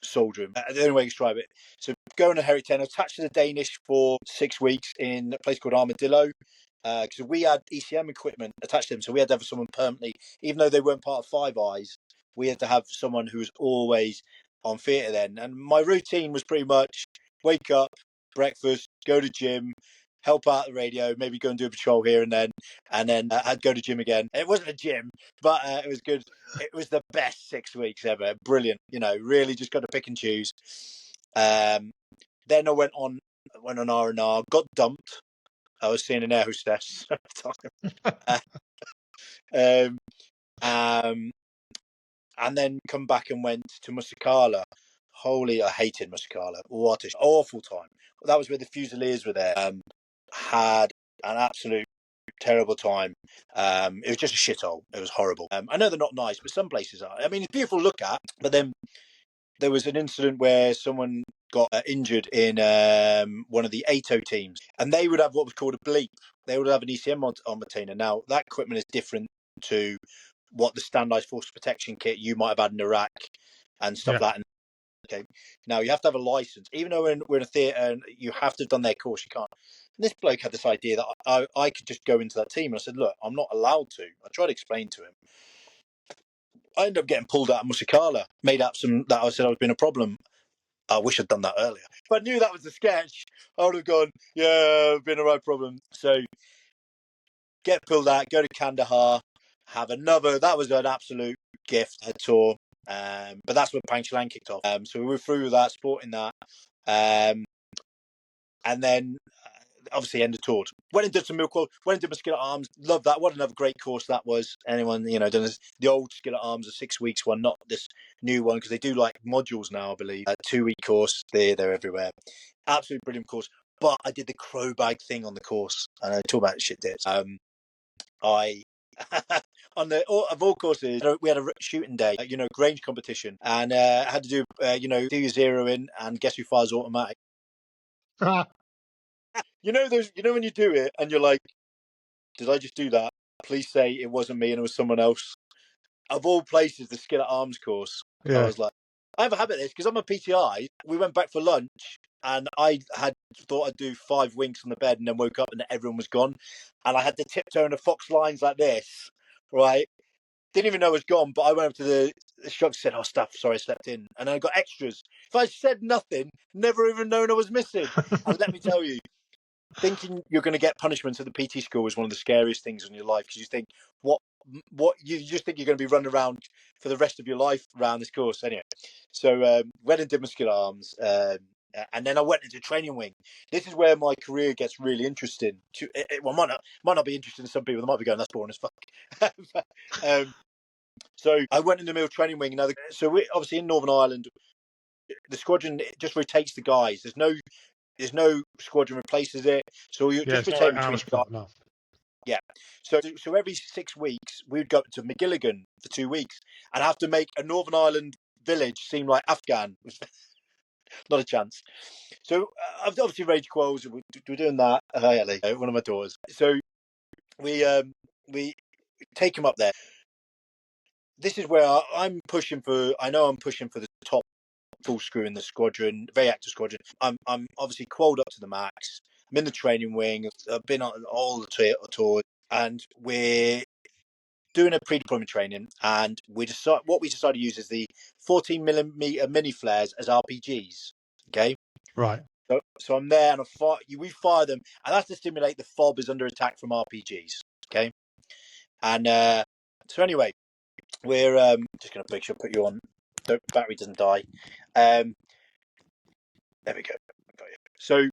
B: soldiering. The only way to describe it. So going to Herrick 10, attached to the Danish for 6 weeks in a place called Armadillo. Because we had ECM equipment attached to them, so we had to have someone permanently, even though they weren't part of Five Eyes, we had to have someone who was always on theatre then. And my routine was pretty much wake up, breakfast, go to gym, help out the radio, maybe go and do a patrol here and then I'd go to gym again. It wasn't a gym, but it was good. It was the best 6 weeks ever. Brilliant. Really just got to pick and choose. Then I went on R&R, got dumped. I was seeing an air hostess at the time. And then come back and went to Musakala. I hated Musakala. What an awful time. That was where the Fusiliers were there. Had an absolute terrible time. It was just a shithole. It was horrible. I know they're not nice, but some places are. I mean, it's beautiful to look at, but then there was an incident where someone got injured in one of the ATO teams, and they would have what was called a bleep. They would have an ECM on retainer. Now, that equipment is different to what the standardized force protection kit you might have had in Iraq and stuff like that. Okay. Now, you have to have a license. Even though we're in a theatre and you have to have done their course, you can't. And this bloke had this idea that I could just go into that team. And I said, look, I'm not allowed to. I tried to explain to him. I ended up getting pulled out of Musikala, made up some that I said I was being a problem. I wish I'd done that earlier. If I knew that was a sketch, I would have gone, yeah, I've been a right problem. So get pulled out, go to Kandahar, have another. That was an absolute gift, a tour. But that's when Panchalan kicked off. So we were through with that, sporting that. And then obviously ended toured. Went and did some milk, went and did my skill at arms. Love that. What another great course that was. Anyone, done this, the old skill at arms, a 6 weeks one, not this new one, because they do like modules now, I believe. A 2-week course. They're everywhere. Absolutely brilliant course. But I did the crow bag thing on the course, and I talk about shit dips. I on the of all courses, we had a shooting day, range competition, and had to do, do your zeroing and guess who fires automatic. When you do it and you're like, did I just do that? Please say it wasn't me and it was someone else. Of all places, the skill at arms course. Yeah. I was like, I have a habit of this because I'm a PTI. We went back for lunch and I had thought I'd do 5 winks on the bed and then woke up and everyone was gone. And I had to tiptoe in the fox lines like this, right? Didn't even know it was gone, but I went up to the instructor, said, oh, staff, sorry, I slept in. And I got extras. If I said nothing, never even known I was missing. And let me tell you, thinking you're going to get punishments at the PT school is one of the scariest things in your life, because you think, what you just think you're going to be running around for the rest of your life around this course. Anyway, so went and did my skill arms, and then I went into training wing. This is where my career gets really interesting. Well, might not be interesting to some people. They might be going, that's boring as fuck. So I went in the middle training wing. So we obviously in Northern Ireland, the squadron just rotates the guys. There's no squadron replaces it. So you just rotate between guys. No. Yeah. So every 6 weeks, we would go to McGilligan for 2 weeks and have to make a Northern Ireland village seem like Afghan. Not a chance. So I've obviously rage quals. We're doing that. Hi, Ellie, one of my daughters. So we take them up there. This is where I'm pushing for. I know I'm pushing for the top full screw in the squadron, very active squadron. I'm obviously qualled up to the max. I'm in the training wing. I've been on all the tours, and we're doing a pre-deployment training. And we decided to use is the 14mm mini flares as RPGs. Okay,
A: right.
B: So I'm there, and we fire them, and that's to stimulate the fob is under attack from RPGs. Okay, and so anyway, we're just going to make sure put you on. The battery doesn't die. There we go. Got you. So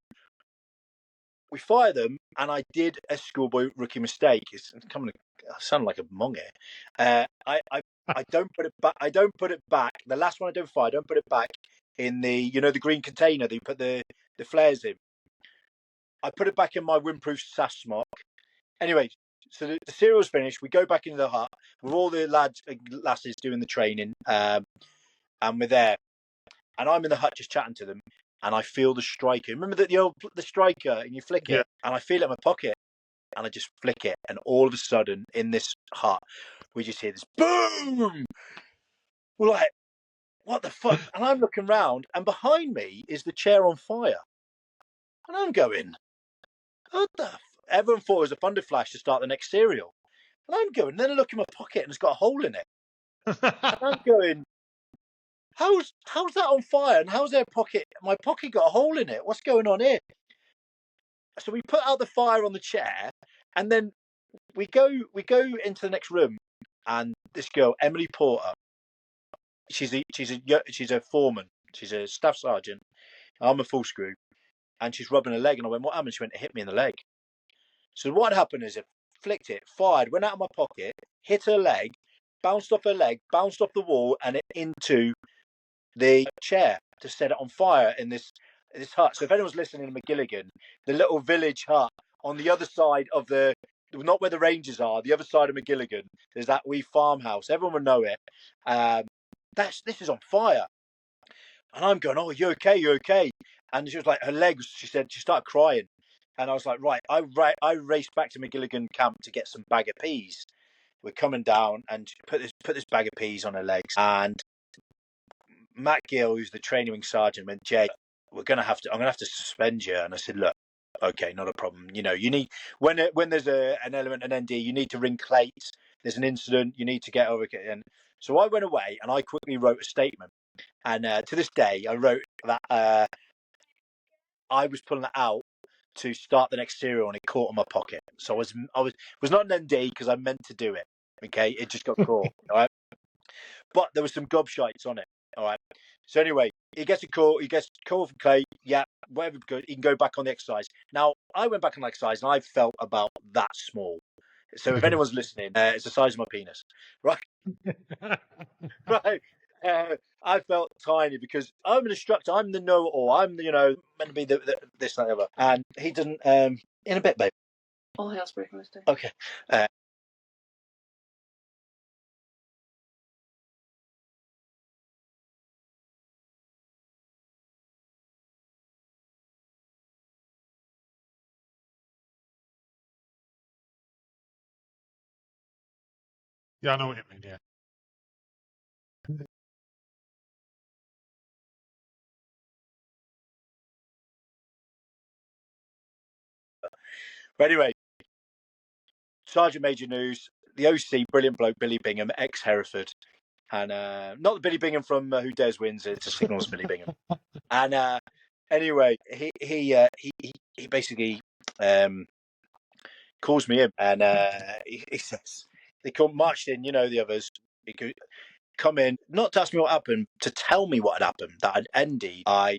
B: we fire them, and I did a schoolboy rookie mistake. It's coming to sound like a mong here. I don't put it back. I don't put it back. The last one I don't fire. I don't put it back in the the green container that you put the flares in. I put it back in my windproof SAS smock. Anyway, so the serial's finished. We go back into the hut with all the lasses doing the training, and we're there. And I'm in the hut just chatting to them, and I feel the striker. Remember the striker, and you flick it, and I feel it in my pocket, and I just flick it, and all of a sudden, in this hut, we just hear this boom. We're like, what the fuck? And I'm looking round, and behind me is the chair on fire, and I'm going, what the? Everyone thought it was a thunder flash to start the next serial, and I'm going. And then I look in my pocket, and it's got a hole in it, and I'm going. How's that on fire? And how's my pocket got a hole in it? What's going on here? So we put out the fire on the chair, and then we go into the next room, and this girl, Emily Porter, she's a foreman, she's a staff sergeant. I'm a full screw, and she's rubbing her leg, and I went, what happened? She went, it hit me in the leg. So what happened is it flicked it, fired, went out of my pocket, hit her leg, bounced off her leg, bounced off the wall, and it into the chair to set it on fire in this hut. So if anyone's listening in McGilligan, the little village hut on the other side of not where the Rangers are, the other side of McGilligan, there's that wee farmhouse. Everyone will know it. This is on fire. And I'm going, oh, you okay? You okay? And she was like, her legs, she said, she started crying. And I was like, right. I raced back to McGilligan camp to get some bag of peas. We're coming down and put this bag of peas on her legs. And Matt Gill, who's the training wing sergeant, went, Jay, I'm gonna have to suspend you. And I said, look, okay, not a problem. You know, you need when there's an element, an ND, you need to ring Clate. There's an incident, you need to get over it. And so I went away and I quickly wrote a statement. And to this day, I wrote that I was pulling it out to start the next serial, and it caught in my pocket. So I was not an ND because I meant to do it. Okay, it just got caught. All right, but there was some gobshites on it. All right. So anyway, he gets a call. He gets a call from Clay. Yeah, whatever. Good. He can go back on the exercise. Now I went back on the exercise, and I felt about that small. So if anyone's listening, it's the size of my penis, right? Right. I felt tiny because I'm an instructor. I'm the know-it-all. I'm the, meant to be the this and that, other. And he doesn't. In a bit, babe.
C: All hell's breaking loose.
B: Okay.
A: Yeah, I know what you mean. Yeah.
B: But anyway, Sergeant Major news. The OC, brilliant bloke, Billy Bingham, ex-Hereford. And not the Billy Bingham from Who Dares Wins, it's a Signals Billy Bingham. And anyway, he basically calls me in, and he says they marched in, the others. He could come in, not to ask me what happened, to tell me what had happened. That at ND, I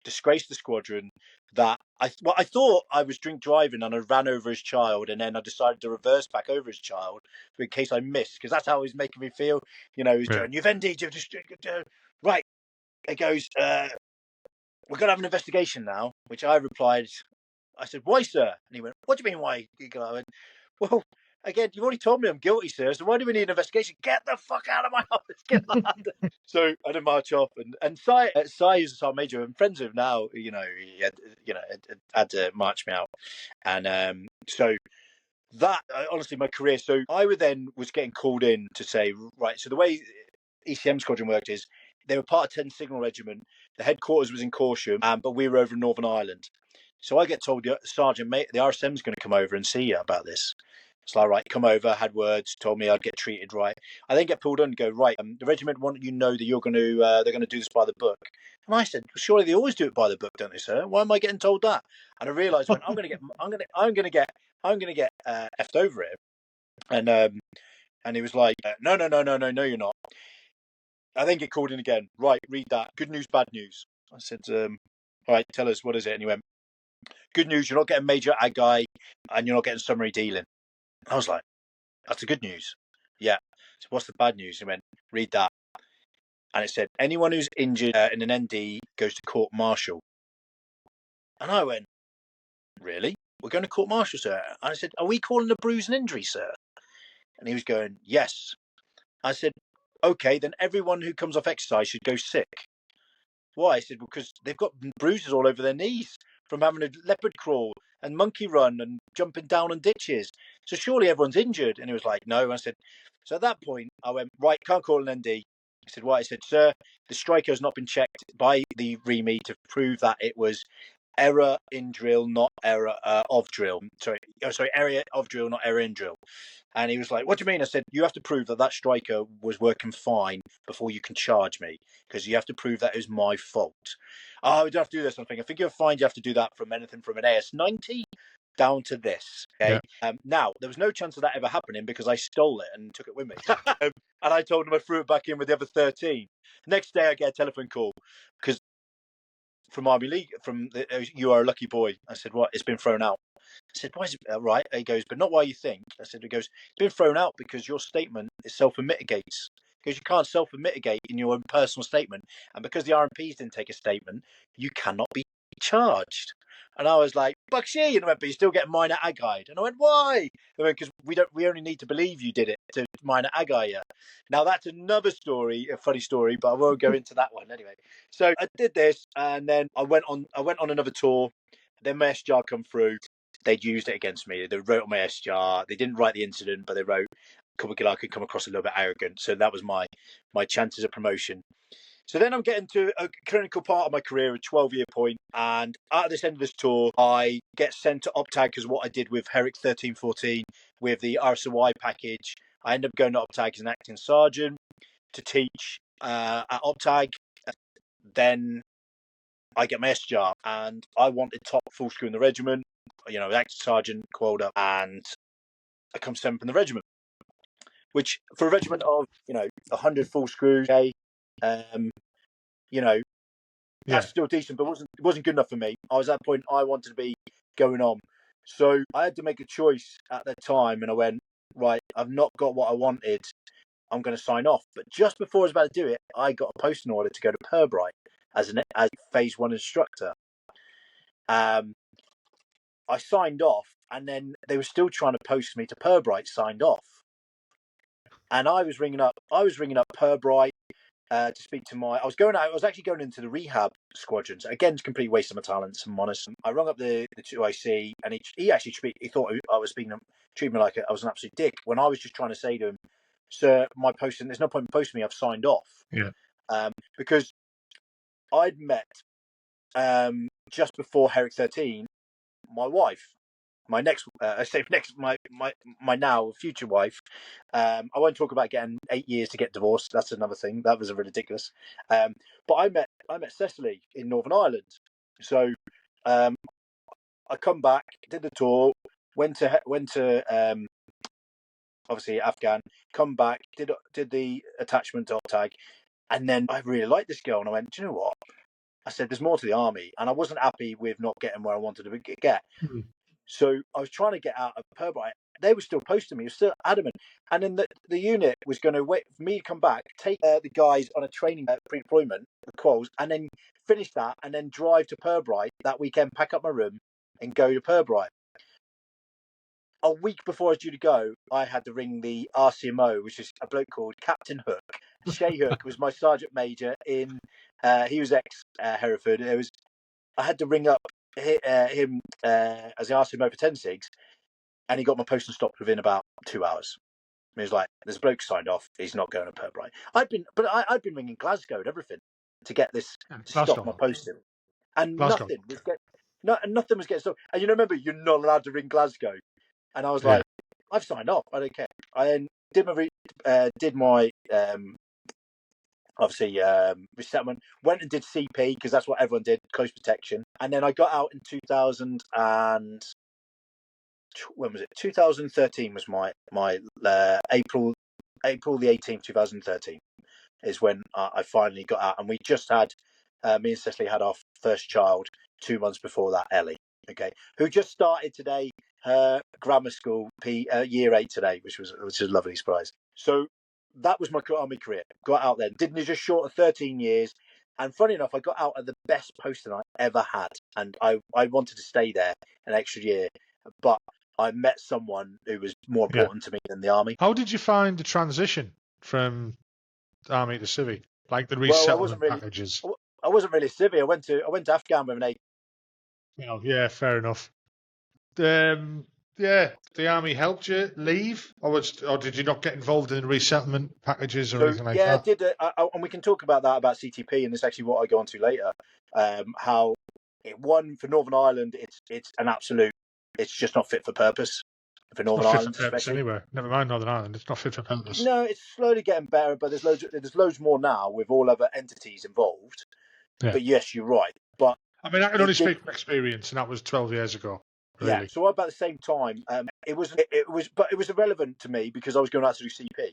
B: disgraced the squadron. That I thought I was drink driving and I ran over his child, and then I decided to reverse back over his child in case I missed, because that's how he was making me feel. He's going, "You've ND'd, you've just right." It goes, "We're going to have an investigation now," which I replied. I said, "Why, sir?" And he went, "What do you mean, why?" I went, "Well, again, you've already told me I'm guilty, sir, so why do we need an investigation? Get the fuck out of my office, get that." So I did march off, and Sai is a sergeant major. I'm friends with now. He had to march me out, and so that honestly my career. So I was getting called in to say, right. So the way ECM squadron worked is they were part of 10 Signal Regiment. The headquarters was in Corsham, but we were over in Northern Ireland. So I get told the sergeant, the RSM's going to come over and see you about this. It's like, right, come over, had words, told me I'd get treated right. I then get pulled in and go, right, the regiment want you to know that they're going to do this by the book. And I said, well, surely they always do it by the book, don't they, sir? Why am I getting told that? And I realised when I'm going to get effed over it. And he was like, no, you're not. I then get called in again. Right, read that. Good news, bad news. I said, all right, tell us, what is it? And he went, good news, you're not getting major ag guy and you're not getting summary dealing. I was like, that's the good news. Yeah. So what's the bad news? He went, read that. And it said, anyone who's injured in an ND goes to court martial. And I went, really? We're going to court martial, sir? And I said, are we calling a bruise an injury, sir? And he was going, yes. I said, okay, then everyone who comes off exercise should go sick. Why? I said, because they've got bruises all over their knees from having a leopard crawl and monkey run and jumping down on ditches. So surely everyone's injured. And he was like, no. I said, so at that point, I went, right, can't call an ND. He said, why? I said, sir, the striker has not been checked by the REME to prove that it was error in drill, not error of drill. Sorry, error of drill, not error in drill. And he was like, what do you mean? I said, you have to prove that striker was working fine before you can charge me, because you have to prove that it was my fault. Oh, we don't have to do this. I think you'll find you have to do that from anything from an AS90 down to this. Okay. Yeah. Now, there was no chance of that ever happening because I stole it and took it with me. And I told him I threw it back in with the other 13. Next day, I get a telephone call because from Army League, you are a lucky boy. I said, what? It's been thrown out. I said, why is it right? He goes, but not why you think. I said, it's been thrown out because your statement is self-mitigates. Because you can't self-mitigate in your own personal statement. And because the RMPs didn't take a statement, you cannot be charged. And I was like, Bucksy, and I went, but you're still getting minor agite. And I went, why? I went, because we only need to believe you did it to minor agite you. Now that's another story, a funny story, but I won't go into that one anyway. So I did this, and then I went on another tour. Then my SGR come through. They'd used it against me. They wrote on my SGR. They didn't write the incident, but they wrote I could come across a little bit arrogant. So that was my chances of promotion. So then I'm getting to a critical part of my career, a 12-year point, and at this end of this tour, I get sent to OPTAG because what I did with Herrick 1314 with the RSOI package, I end up going to OPTAG as an acting sergeant to teach at OPTAG. Then I get my SGR, and I wanted top full screw in the regiment, acting sergeant, called up, and I come 7th in the regiment, which for a regiment of 100 full screws, that's still decent, but it wasn't good enough for me. I was at that point I wanted to be going on, so I had to make a choice at that time, and I went, right, I've not got what I wanted. I'm going to sign off. But just before I was about to do it, I got a posting order to go to Purbright as phase 1 instructor. I signed off, and then they were still trying to post me to Purbright signed off. And I was ringing up Purbright to speak to I was actually going into the rehab squadrons. Again, it's a complete waste of my talents, I'm honest. I rung up the 2IC, and he actually he thought I was treating me like I was an absolute dick, when I was just trying to say to him, sir, my posting, there's no point in posting me, I've signed off.
A: Yeah.
B: Because I'd met just before Herrick 13 my wife, my now future wife. I won't talk about getting 8 years to get divorced. That's another thing. That was ridiculous. But I met Cecily in Northern Ireland. So I come back, did the tour, went to obviously Afghan. Come back, did the attachment to OPTAG, and then I really liked this girl, and I went, do you know what? I said, there's more to the army, and I wasn't happy with not getting where I wanted to get.
A: Mm-hmm.
B: So I was trying to get out of Purbright. They were still posting me, were still adamant. And then the unit was going to wait for me to come back, take the guys on a training pre-deployment, the quals, and then finish that, and then drive to Purbright that weekend, pack up my room, and go to Purbright. A week before I was due to go, I had to ring the RCMO, which is a bloke called Captain Hook. Shay Hook was my sergeant major in. He was ex Hereford. I had to ring up him as the RCMO for 10-6, and he got my post and stopped within about 2 hours. He was like, "There's a bloke signed off. He's not going to Purbright." I'd been ringing Glasgow and everything to get this to stop my posting, and nothing was getting stopped. And remember, you're not allowed to ring Glasgow. And I was like, I've signed off. I don't care. I then did my obviously resettlement. Went and did CP because that's what everyone did, close protection. And then I got out in 2000 and when was it? 2013 was my April the 18th, 2013 is when I finally got out, and we just had me and Cecily had our first child 2 months before that, Ellie. Okay, who just started today her grammar school year 8 today, which is a lovely surprise. So that was my army career. Got out then, didn't just short of 13 years, and funny enough, I got out at the best posting I ever had, and I wanted to stay there an extra year, but I met someone who was more important to me than the army.
A: How did you find the transition from army to civvy, like the resettlement packages?
B: I wasn't really civvy. I went to Afghan with an 8.
A: Well, yeah, fair enough. The army helped you leave, or did you not get involved in resettlement packages or anything like that?
B: Yeah, I did, and we can talk about that about CTP, and it's actually what I go on to later. How one for Northern Ireland, it's an absolute, it's just not fit for purpose for Northern Ireland, especially.
A: Anywhere. Never mind Northern Ireland, it's not fit for purpose.
B: No, it's slowly getting better, but there's loads more now with all other entities involved.
A: Yeah.
B: But yes, you're right. But
A: I mean, I can only speak from experience, and that was 12 years ago. Really.
B: Yeah, so about the same time, it was irrelevant to me because I was going out to do CP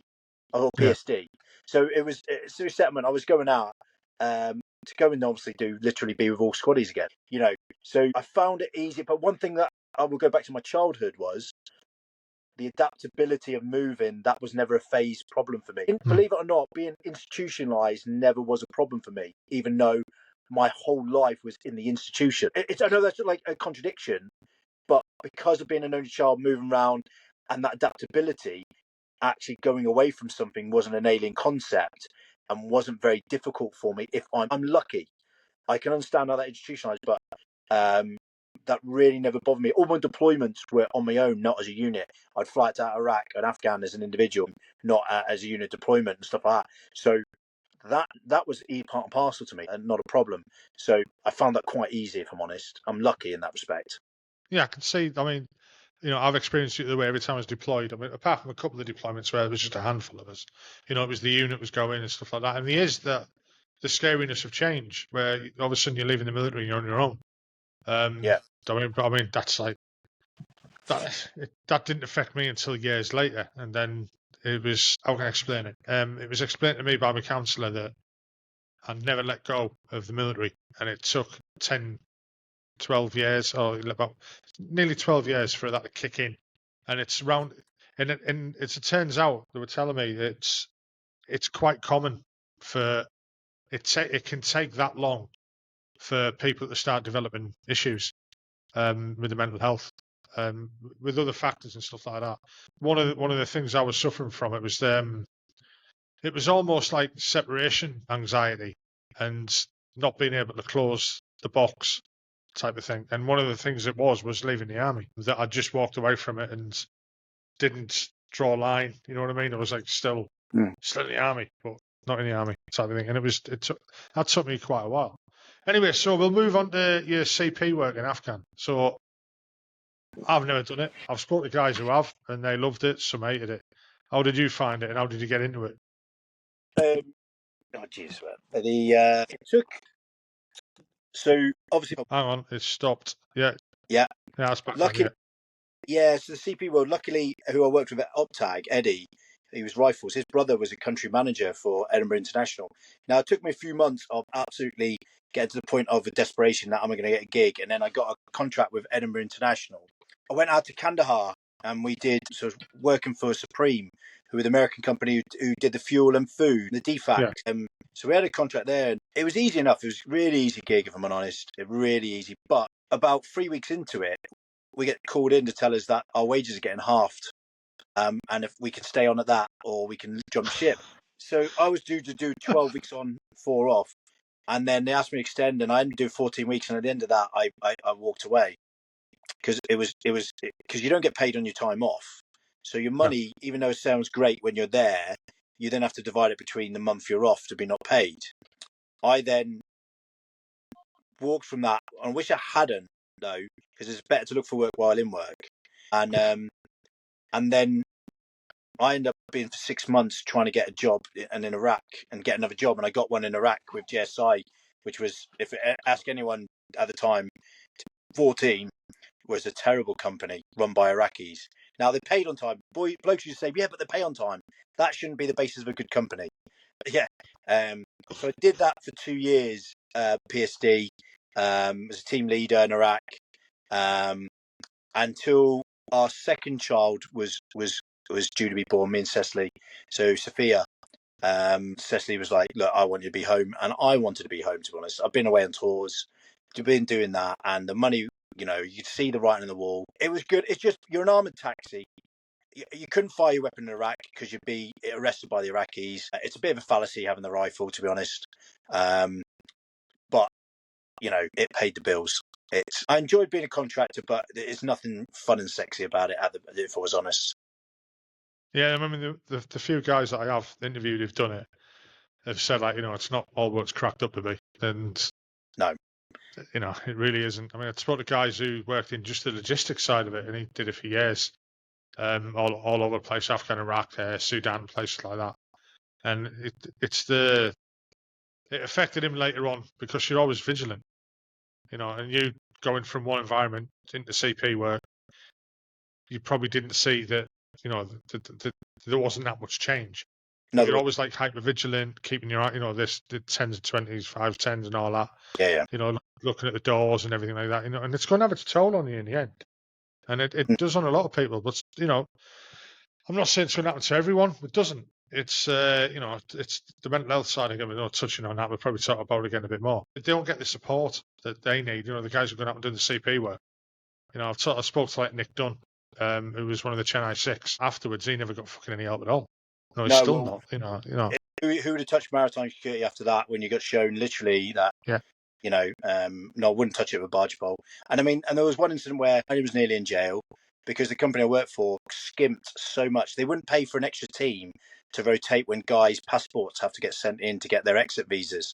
B: or PSD. So it was settlement. I was going out to go and obviously literally be with all squaddies again. So I found it easy. But one thing that I will go back to my childhood was the adaptability of moving. That was never a phase problem for me. Believe it or not, being institutionalized never was a problem for me, even though my whole life was in the institution. I know that's like a contradiction, but because of being an only child, moving around, and that adaptability, actually going away from something wasn't an alien concept and wasn't very difficult for me. If I'm lucky, I can understand how that institutionalized, but that really never bothered me. All my deployments were on my own, not as a unit. I'd fly to Iraq and Afghan as an individual, not as a unit deployment and stuff like that. So that was part and parcel to me, and not a problem. So I found that quite easy, if I'm honest. I'm lucky in that respect.
A: Yeah, I can see. I mean, I've experienced it the way every time I was deployed. I mean, apart from a couple of deployments where it was just a handful of us, it was the unit was going and stuff like that. And there is the scariness of change, where all of a sudden you're leaving the military and you're on your own.
B: Yeah.
A: I mean, that's like that didn't affect me until years later, and then it was. How can I explain it? It was explained to me by my counsellor that I never let go of the military, and it took 10, 12 years, or about nearly 12 years for that to kick in. And it's around, and it turns out, they were telling me, it's quite common for it can take that long for people to start developing issues with the mental health, with other factors and stuff like that. One of the things I was suffering from, it was almost like separation anxiety and not being able to close the box type of thing. And one of the things it was leaving the army, that I just walked away from it and didn't draw a line. You know what I mean? I was like still in the army, but not in the army type of thing. And that took me quite a while. Anyway, so we'll move on to your CP work in Afghan. So I've never done it. I've spoken to guys who have, and they loved it, some hated it. How did you find it, and how did you get into it?
B: Oh jeez, it took. So obviously,
A: Hang on, it stopped. Yeah, that's back
B: luckily,
A: on, yeah.
B: So the CP world. Luckily, who I worked with at Optag, Eddie, he was rifles. His brother was a country manager for Edinburgh International. Now it took me a few months of absolutely getting to the point of a desperation that I'm going to get a gig, and then I got a contract with Edinburgh International. I went out to Kandahar, and we did sort of working for Supreme, who were the American company who did the fuel and food, the DFAC.
A: Yeah.
B: So we had a contract there, and it was easy enough. It was a really easy gig, if I'm honest. Really easy. But about 3 weeks into it, we get called in to tell us that our wages are getting halved, and if we can stay on at that, or we can jump ship. So I was due to do 12 weeks on, 4 off, and then they asked me to extend, and I ended up doing 14 weeks, and at the end of that, I walked away because because you don't get paid on your time off. So your money, even though it sounds great when you're there, you then have to divide it between the month you're off to be not paid. I then walked from that. I wish I hadn't, though, because it's better to look for work while in work. And then I ended up being for 6 months trying to get a job in Iraq and get another job. And I got one in Iraq with GSI, which was, if ask anyone at the time, 14 was a terrible company run by Iraqis. Now, they paid on time. Blokes used to say, yeah, but they pay on time. That shouldn't be the basis of a good company. Yeah. So I did that for 2 years, PSD, as a team leader in Iraq, until our second child was due to be born, me and Cecily. So Sophia, Cecily was like, look, I want you to be home. And I wanted to be home, to be honest. I've been away on tours, been doing that. And the money, you see the writing on the wall. It was good. It's just, you're an armoured taxi. You couldn't fire your weapon in Iraq because you'd be arrested by the Iraqis. It's a bit of a fallacy having the rifle, to be honest. But, it paid the bills. I enjoyed being a contractor, but there's nothing fun and sexy about it, if I was honest.
A: Yeah, I mean, the few guys that I have interviewed who've done it have said, like, it's not all what's cracked up to be. And,
B: no,
A: it really isn't. I mean, I spoke to guys who worked in just the logistics side of it, and he did it for years, all over the place, Afghan, Iraq, Sudan, places like that. And it affected him later on because you're always vigilant, and you going from one environment into CP work, you probably didn't see that, there wasn't that much change. No, you're always like hyper vigilant, keeping your eye, the 10s and 20s, 5, 10s and all that.
B: Yeah.
A: Looking at the doors and everything like that, and it's going to have its toll on you in the end. And it does on a lot of people, but, I'm not saying it's going to happen to everyone. It doesn't. it's it's the mental health side again. We're not touching on that. We'll probably talk about it again a bit more. They don't get the support that they need. The guys who are going out and doing the CP work. I spoke to like Nick Dunn, who was one of the Chennai Six. Afterwards, he never got fucking any help at all. No, he's still not.
B: Who would have touched maritime security after that when you got shown literally that?
A: Yeah.
B: No, I wouldn't touch it with a barge pole. And I mean, and there was one incident where I was nearly in jail because the company I worked for skimped so much. They wouldn't pay for an extra team to rotate when guys' passports have to get sent in to get their exit visas.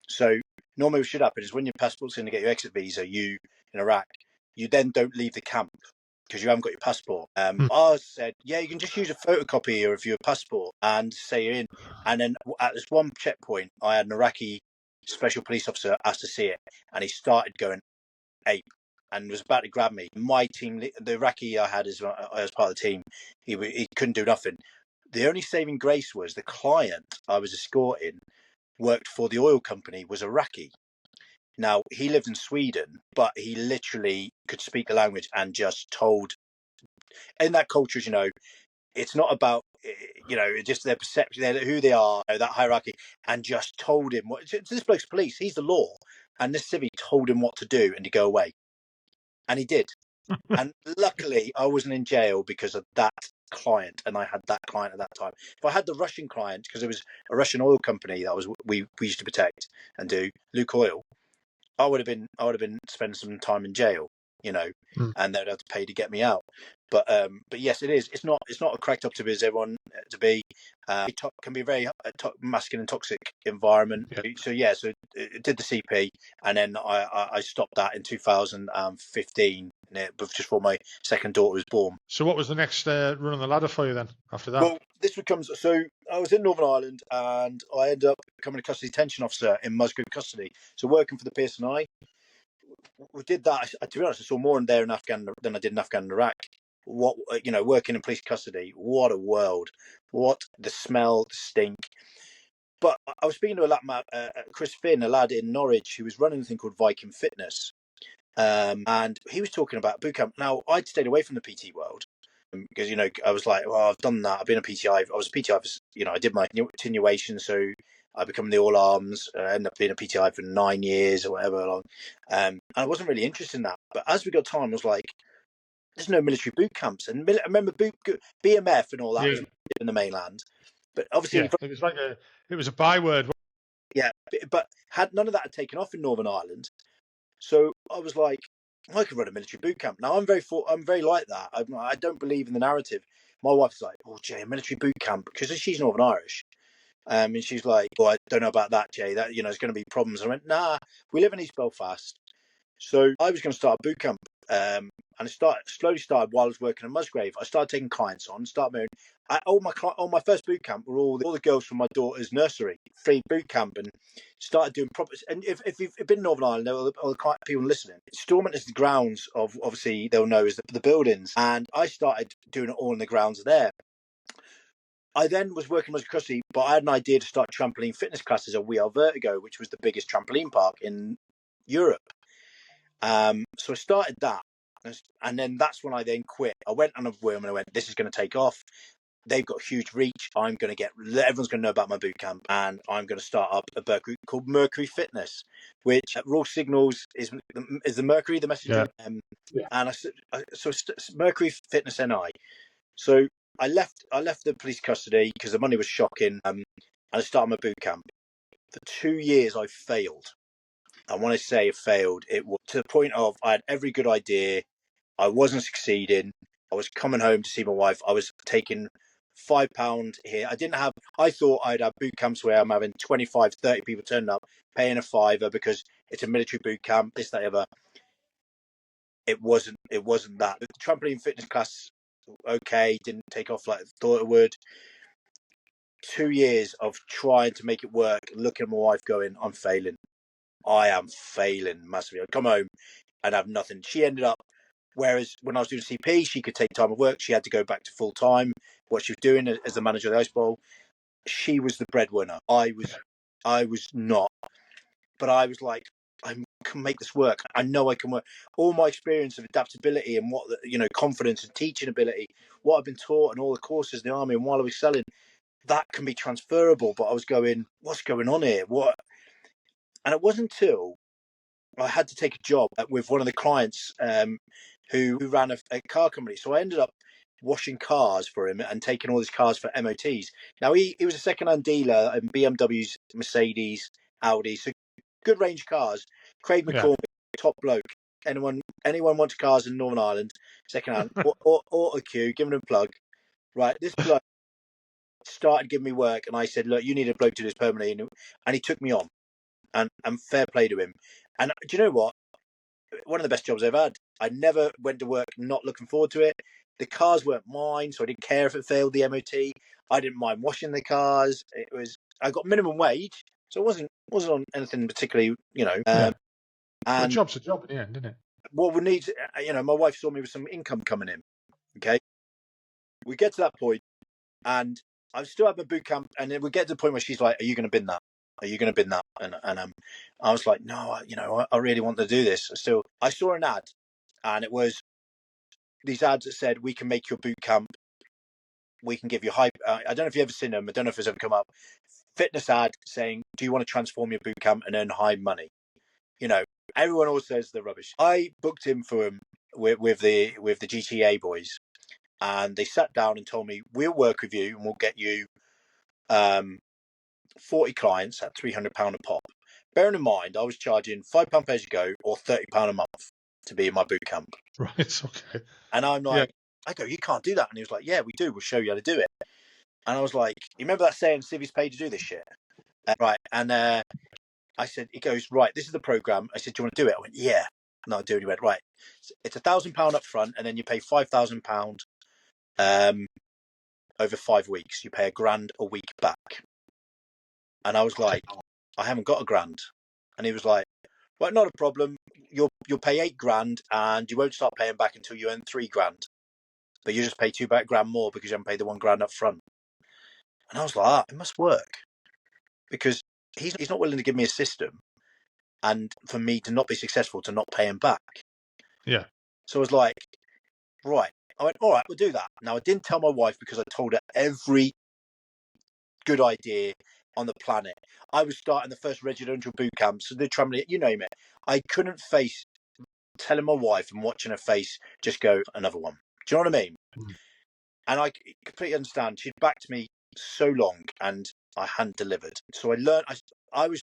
B: So normally what should happen is when your passport's going to get your exit visa, in Iraq, you then don't leave the camp because you haven't got your passport. I said, yeah, you can just use a photocopy of your passport and say you're in. And then at this one checkpoint, I had an Iraqi special police officer asked to see it, and he started going ape and was about to grab me. My team, the Iraqi I had as part of the team, he couldn't do nothing. The only saving grace was the client I was escorting worked for the oil company, was Iraqi. Now, he lived in Sweden, but he literally could speak the language and just told. In that culture, it's not about, just their perception, who they are, that hierarchy, and just told him this bloke's police, he's the law. And this civvy told him what to do and to go away. And he did. And luckily, I wasn't in jail because of that client, and I had that client at that time. If I had the Russian client, because it was a Russian oil company that we used to protect and do, Lukoil, I would have been spending some time in jail, and they'd have to pay to get me out. But yes, it is. It's not a cracked up to be as everyone to be. It can be a very masculine and toxic environment.
A: Yeah.
B: So it did the CP, and then I stopped that in 2015, just before my second daughter was born.
A: So what was the next run on the ladder for you then after that?
B: Well, this becomes so. I was in Northern Ireland, and I ended up becoming a custody detention officer in Musgrave custody. So working for the PSNI. We did that. To be honest, I saw more in there in Afghan than I did in Afghan and Iraq. Working in police custody, what a world! What the smell, the stink. But I was speaking to a lad, Chris Finn, a lad in Norwich who was running a thing called Viking Fitness, and he was talking about boot camp. Now, I'd stayed away from the PT world because I was like, well, I've done that. I've been a PTI. I was a PTI for, I did my continuation, so I become the All Arms. I ended up being a PTI for 9 years or whatever long. And I wasn't really interested in that. But as we got time, I was like, there's no military boot camps. And I remember BMF and all that was in the mainland. But obviously,
A: it was a byword.
B: Yeah, but none of that had taken off in Northern Ireland. So I was like, I could run a military boot camp. Now I'm very like that. I don't believe in the narrative. My wife's like, oh, Jay, a military boot camp, because she's Northern Irish. And she's like, well, I don't know about that, Jay. That, there's going to be problems. And I went, nah, we live in East Belfast. So I was going to start a boot camp. And I slowly started while I was working at Musgrave. I started taking clients on, all my first boot camp were all the girls from my daughter's nursery, free boot camp, and started doing proper. And if you've been in Northern Ireland, all the people listening, Stormont is the grounds of, obviously they'll know, is the buildings, and I started doing it all in the grounds there. I then was working as a custody, but I had an idea to start trampoline fitness classes at We Are Vertigo, which was the biggest trampoline park in Europe. So I started that, and then that's when I then quit. I went on a whim and I went, this is going to take off. They've got huge reach. Everyone's going to know about my boot camp, and I'm going to start up a boot group called Mercury Fitness, which Raw Signals is the Mercury, the messenger. Yeah. And so Mercury Fitness NI. So I left the police custody because the money was shocking, and I started my boot camp. For 2 years, I failed. And when I say failed, it was to the point of I had every good idea. I wasn't succeeding. I was coming home to see my wife. I was taking £5 here. I thought I'd have boot camps where I'm having 25, 30 people turning up, paying a £5 because it's a military boot camp, this, that, ever. It wasn't that. The trampoline fitness class, okay, didn't take off like I thought it would. 2 years of trying to make it work, looking at my wife going, I'm failing. I am failing massively. I'd come home and have nothing. She ended up, whereas when I was doing CP, she could take time off work. She had to go back to full time. What she was doing as the manager of the Ice Bowl, she was the breadwinner. I was not. But I was like, I can make this work. I know I can work. All my experience of adaptability and confidence and teaching ability, what I've been taught and all the courses in the army and while I was selling, that can be transferable. But I was going, what's going on here? What? And it wasn't until I had to take a job with one of the clients who ran a car company. So I ended up washing cars for him and taking all his cars for MOTs. Now he was a second-hand dealer in BMWs, Mercedes, Audi, so good range of cars. Craig McCormick, top bloke. Anyone wants cars in Northern Ireland, second-hand, auto queue, giving him a plug. Right, this bloke started giving me work, and I said, look, you need a bloke to do this permanently, and he took me on, and fair play to him. And do you know what? One of the best jobs I've had. I never went to work not looking forward to it. The cars weren't mine, so I didn't care if it failed the MOT. I didn't mind washing the cars. I got minimum wage, so it wasn't on anything particularly,
A: And
B: a
A: job's a job in the end, isn't it?
B: What we need, my wife saw me with some income coming in. Okay, we get to that point, and I still have my boot camp, and then we get to the point where she's like, "Are you going to bin that? Are you going to bin that?" And I was like, "No, I really want to do this." Still, I saw an ad, and it was these ads that said, "We can make your boot camp. We can give you high." I don't know if you've ever seen them. I don't know if it's ever come up. Fitness ad saying, "Do you want to transform your boot camp and earn high money?" Everyone always says they're rubbish. I booked in for him with the GTA boys, and they sat down and told me, "We'll work with you and we'll get you 40 clients at £300 a pop." Bearing in mind, I was charging £5 pay as you go or £30 a month to be in my boot camp.
A: Right, okay.
B: And I'm like, I go, "You can't do that." And he was like, "Yeah, we do. We'll show you how to do it." And I was like, "You remember that saying, civvy's paid to do this shit?" Right. And I said, he goes, "Right, this is the program." I said, "Do you want to do it?" I went, "Yeah." No, I do. And he went, "Right, it's £1,000 up front, and then you pay £5,000 over 5 weeks. You pay £1,000 a week back." And I was like, "I haven't got £1,000." And he was like, "Well, not a problem. You'll pay £8,000, and you won't start paying back until you earn £3,000. But you just pay £2,000 more because you haven't paid the £1,000 up front." And I was like, it must work, because he's not willing to give me a system, and for me to not be successful, to not pay him back.
A: Yeah.
B: So I was like, right. I went, all right, we'll do that. Now, I didn't tell my wife because I told her every good idea on the planet. I was starting the first residential boot camp, so they're trying to, you name it. I couldn't face telling my wife and watching her face just go, "Another one." Do you know what I mean?
A: Mm.
B: And I completely understand. She'd backed me so long, and I hadn't delivered. So I learned. I was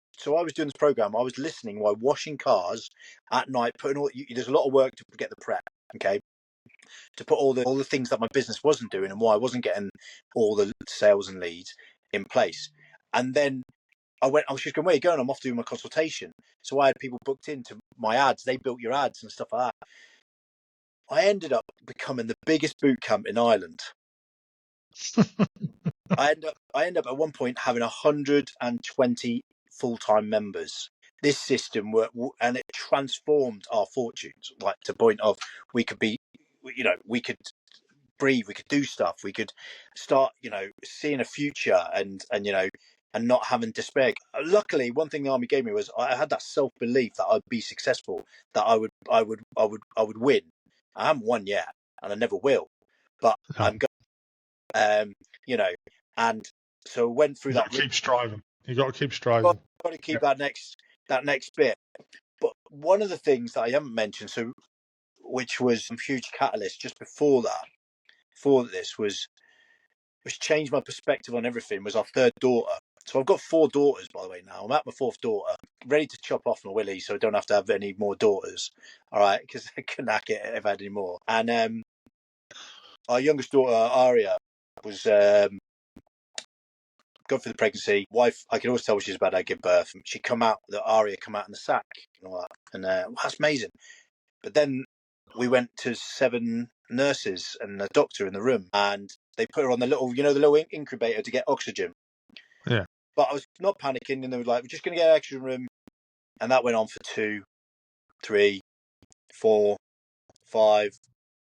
B: doing this program. I was listening while washing cars at night, putting all. There's a lot of work to get the prep. Okay. To put all the things that my business wasn't doing and why I wasn't getting all the sales and leads in place. And then I was just going, "Where are you going?" "I'm off doing my consultation." So I had people booked into my ads. They built your ads and stuff like that. I ended up becoming the biggest boot camp in Ireland. I end up at one point having 120 full-time members. This system worked, and it transformed our fortunes, like to the point of we could be, we could breathe, we could do stuff, we could start, seeing a future, and not having despair. Luckily, one thing the army gave me was I had that self-belief that I'd be successful, that I would win. I haven't won yet, and I never will, but I'm going. And so went through that.
A: Keep striving. You got to keep striving.
B: Got to keep that next bit. But one of the things that I haven't mentioned, which was a huge catalyst just before this was changed my perspective on everything, was our third daughter. So I've got 4 daughters, by the way. Now I'm at my 4th daughter, ready to chop off my willy, so I don't have to have any more daughters. All right, because I couldn't hack it if I had any more. And our youngest daughter, Aria, was going through the pregnancy. Wife, I could always tell she was about to give birth. She Aria come out in the sack, and that's amazing. But then we went to 7 nurses and a doctor in the room, and they put her on the little incubator to get oxygen.
A: Yeah.
B: But I was not panicking, and they were like, "We're just going to get an extra room," and that went on for 2, 3, 4, 5,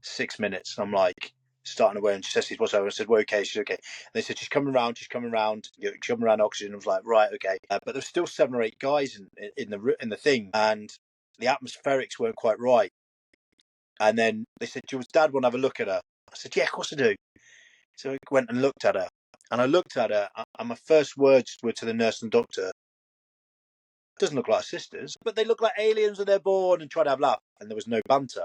B: 6 minutes. And I'm like, starting to wear, and she says, "What's over?" I said, "We're okay." She's okay. And they said, "She's coming around. She's coming around oxygen." I was like, "Right, okay." But there's still 7 or 8 guys in the thing, and the atmospherics weren't quite right. And then they said, "Does Dad want to have a look at her?" I said, "Yeah, of course I do." So I went and looked at her, And I looked at her, and my first words were to the nurse and doctor, doesn't look like sisters, but they look like aliens when they're born, and tried to have a laugh, and there was no banter.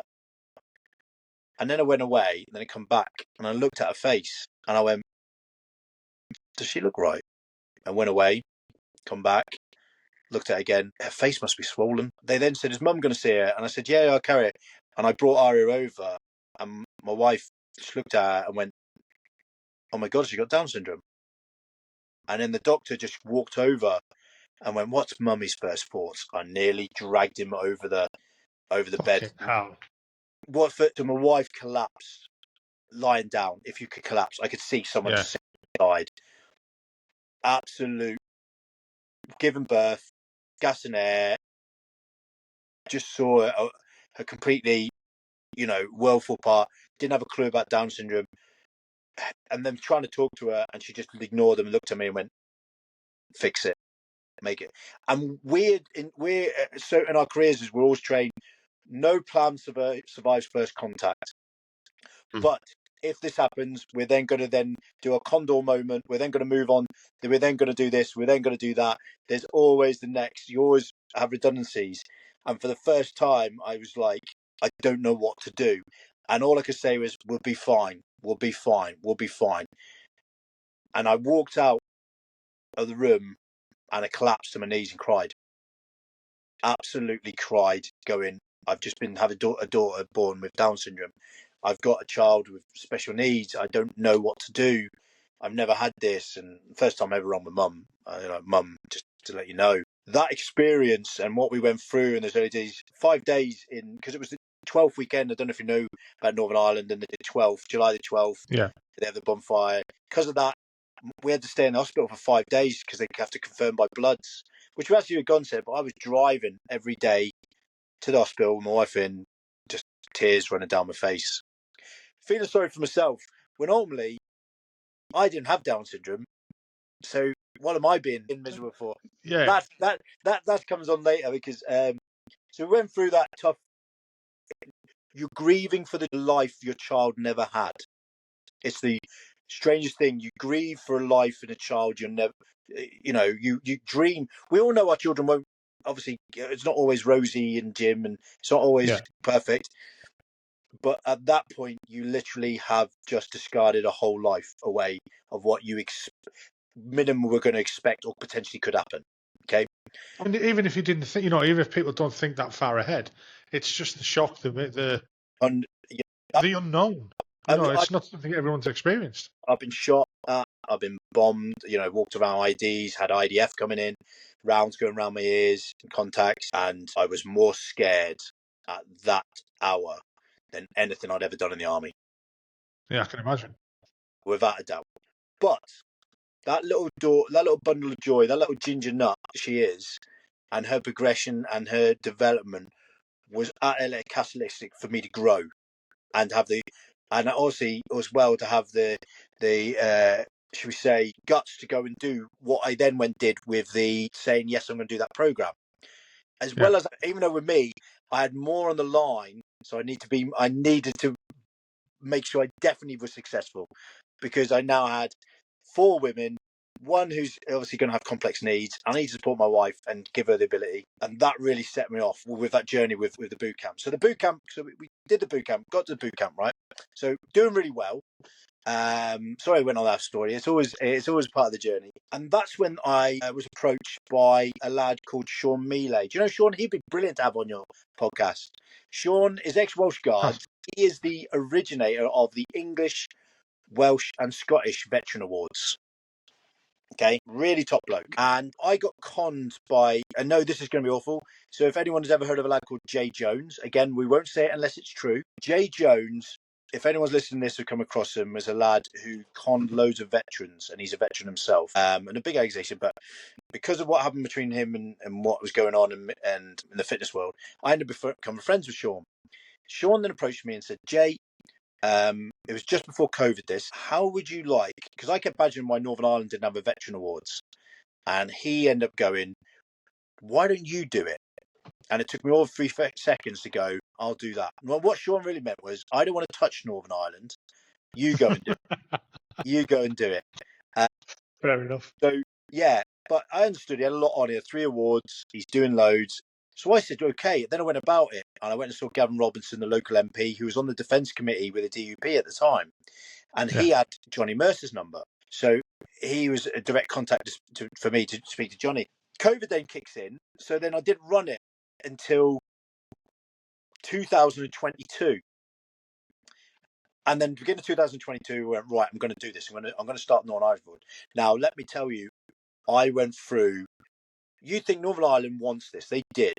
B: And then I went away, and then I come back, and I looked at her face, and I went, does she look right? I went away, come back, looked at her again, her face must be swollen. They then said, is Mum going to see her? And I said, yeah, I'll carry her. And I brought Aria over, and my wife just looked at her and went, oh my God, she got Down syndrome. And then the doctor just walked over and went, what's Mummy's first thoughts? I nearly dragged him over the bed.
A: Hell.
B: What for? So my wife collapsed, lying down. If you could collapse, I could see someone died. Absolute, giving birth, gas and air. Just saw her completely, world fall apart. Didn't have a clue about Down syndrome. And then trying to talk to her, and she just ignored them and looked at me and went, fix it, make it. And so in our careers, is we're always trained, no plan survives first contact. But if this happens, we're then going to then do a condor moment. We're then going to move on. We're then going to do this. We're then going to do that. There's always the next. You always have redundancies. And for the first time, I was like, I don't know what to do. And all I could say was, we'll be fine. We'll be fine. We'll be fine. And I walked out of the room and I collapsed to my knees and cried. Absolutely cried, going, I've just been having a daughter born with Down syndrome. I've got a child with special needs. I don't know what to do. I've never had this. And first time ever on with Mum. Mum, just to let you know. That experience and what we went through in those early days, 5 days in, because it was the 12th weekend. I don't know if you know about Northern Ireland, and the 12th, July the 12th.
A: Yeah.
B: They have the bonfire. Because of that, we had to stay in the hospital for 5 days because they have to confirm by bloods, which we actually had gone said, but I was driving every day to the hospital, my wife in, just tears running down my face. Feeling sorry for myself, when ultimately I didn't have Down syndrome. So what am I being miserable for?
A: Yeah.
B: That comes on later, because so we went through that tough. You're grieving for the life your child never had. It's the strangest thing. You grieve for a life in a child you never, you dream. We all know our children won't, obviously, it's not always Rosie and Jim, and it's not always perfect. But at that point, you literally have just discarded a whole life away of what you minimum were going to expect or potentially could happen. Okay.
A: And even if you didn't think, even if people don't think that far ahead, it's just the shock, the unknown. It's not something everyone's experienced.
B: I've been shot at, I've been bombed, walked around IDs, had IDF coming in, rounds going around my ears, contacts, and I was more scared at that hour than anything I'd ever done in the army.
A: Yeah, I can imagine.
B: Without a doubt. But that little bundle of joy, that little ginger nut she is, and her progression and her development was utterly catalytic for me to grow and have and obviously as well to have the should we say, guts to go and do what I then did with the saying, yes, I'm going to do that program. As well as, even though with me, I had more on the line, so I needed to make sure I definitely was successful, because I now had 4 women, one who's obviously going to have complex needs. I need to support my wife and give her the ability. And that really set me off with that journey with the boot camp. So the boot camp, we did the boot camp, got to the boot camp, right? So doing really well. Sorry I went on that story. It's always part of the journey. And that's when I was approached by a lad called Sean Mealy. Do you know Sean? He'd be brilliant to have on your podcast. Sean is ex-Welsh Guard. He is the originator of the English, Welsh and Scottish Veteran Awards. Okay, really top bloke. And I got conned by, I know this is going to be awful, so if anyone has ever heard of a lad called Jay Jones, again, we won't say it unless it's true. Jay Jones, if anyone's listening to this who come across him, is a lad who conned loads of veterans, and he's a veteran himself, and a big accusation. But because of what happened between him and what was going on and in the fitness world, I ended up becoming friends with Sean. Sean then approached me and said, Jay, it was just before COVID this, how would you like, because I kept badgering why Northern Ireland didn't have a veteran awards, and he ended up going, why don't you do it? And it took me all 3 seconds to go, I'll do that. Well, what Sean really meant was, I don't want to touch Northern Ireland, you go and do it. You go and do it.
A: Fair enough.
B: So yeah, but I understood he had a lot on. He had 3 awards. He's doing loads. So I said, okay. Then I went about it, and I went and saw Gavin Robinson, the local MP, who was on the defence committee with the DUP at the time, and he had Johnny Mercer's number. So he was a direct contact for me to speak to Johnny. COVID then kicks in, so then I didn't run it until 2022. And then beginning of 2022, we went, right, I'm going to do this. I'm going to start Northern Irish Board. Now, let me tell you, I went through. You think Northern Ireland wants this? They did,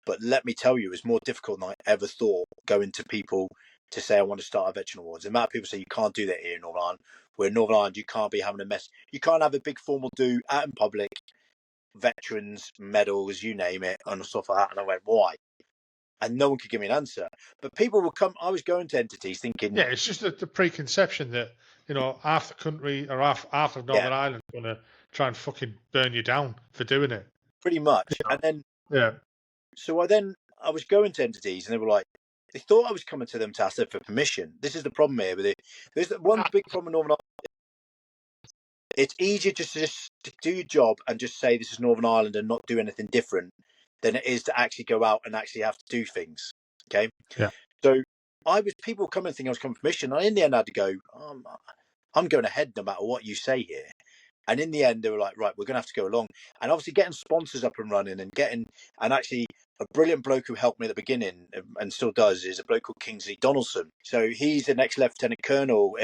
B: but let me tell you, it was more difficult than I ever thought going to people to say I want to start a veteran awards. The amount of people say you can't do that here in Northern Ireland. Where in Northern Ireland, you can't be having a mess. You can't have a big formal do out in public, veterans medals, you name it, and stuff like that. And I went, why? And no one could give me an answer. But people would come. I was going to entities thinking,
A: Yeah, it's just the preconception that half the country or half of Northern Ireland are going to try and fucking burn you down for doing it.
B: Pretty much. And then so I was going to entities, and they were like, they thought I was coming to them to ask them for permission. This is the problem here with it. There's one big problem in Northern Ireland. It's easier just to do your job and just say this is Northern Ireland and not do anything different than it is to actually go out and actually have to do things. Okay.
A: Yeah.
B: So people coming and thinking I was coming for permission. And in the end, I had to go, I'm going ahead no matter what you say here. And in the end, they were like, right, we're going to have to go along. And obviously getting sponsors up and running and actually a brilliant bloke who helped me at the beginning and still does is a bloke called Kingsley Donaldson. So he's an ex-lieutenant colonel.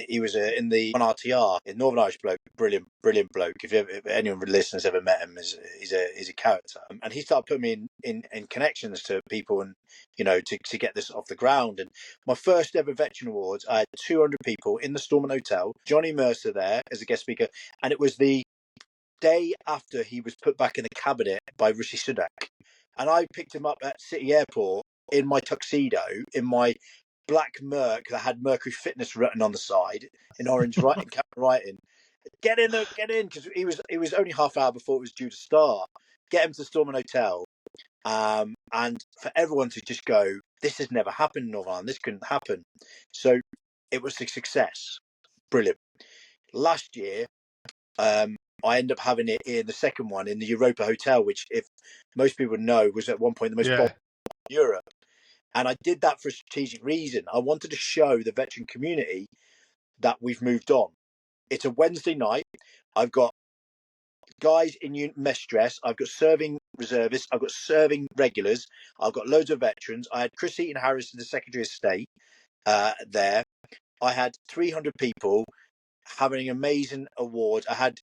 B: He was in the RTR in Northern Irish bloke, brilliant bloke. If anyone listeners ever met him, he's a character. And he started putting me in connections to people and to get this off the ground. And my first ever veteran awards, I had 200 people in the Stormont Hotel. Johnny Mercer there as a guest speaker, and it was the day after he was put back in the cabinet by Rishi Sunak. And I picked him up at City Airport in my tuxedo, in my black Merc that had Mercury Fitness written on the side in orange writing, writing. Get in, because he was only half hour before it was due to start. Get him to Stormont Hotel, and for everyone to just go, this has never happened in Northern Ireland. This couldn't happen. So it was a success. Brilliant. Last year, I ended up having it in the second one in the Europa Hotel, which, if most people know, was at one point the most popular in Europe. And I did that for a strategic reason. I wanted to show the veteran community that we've moved on. It's a Wednesday night. I've got guys in mess dress. I've got serving reservists. I've got serving regulars. I've got loads of veterans. I had Chris Eaton Harris, the Secretary of State, there. I had 300 people having an amazing award. I had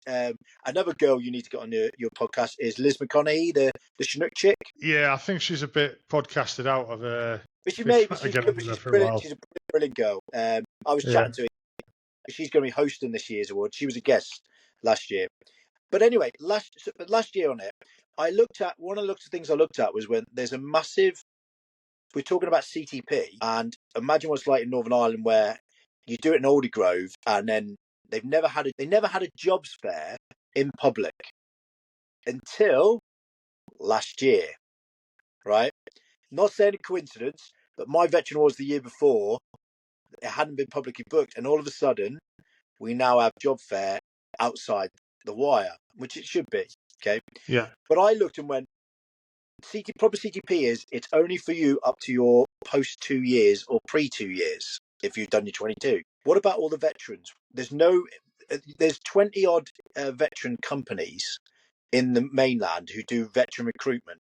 B: another girl you need to get on your podcast is Liz McConaughey, the Chinook chick.
A: Yeah, I think she's a bit podcasted out of her.
B: But she's a brilliant girl. I was chatting to her. She's going to be hosting this year's award. She was a guest last year. But anyway, last year on it, one of the things I looked at was when there's a massive. We're talking about CTP, and imagine what it's like in Northern Ireland where you do it in Aldi Grove, and then they never had a jobs fair in public until last year, right? Not saying a coincidence, but my veteran awards the year before, it hadn't been publicly booked, and all of a sudden, we now have job fair outside the wire, which it should be, okay?
A: Yeah.
B: But I looked and went, proper CTP is it's only for you up to your post 2 years or pre 2 years if you've done your 22. What about all the veterans? There's 20 odd veteran companies in the mainland who do veteran recruitment.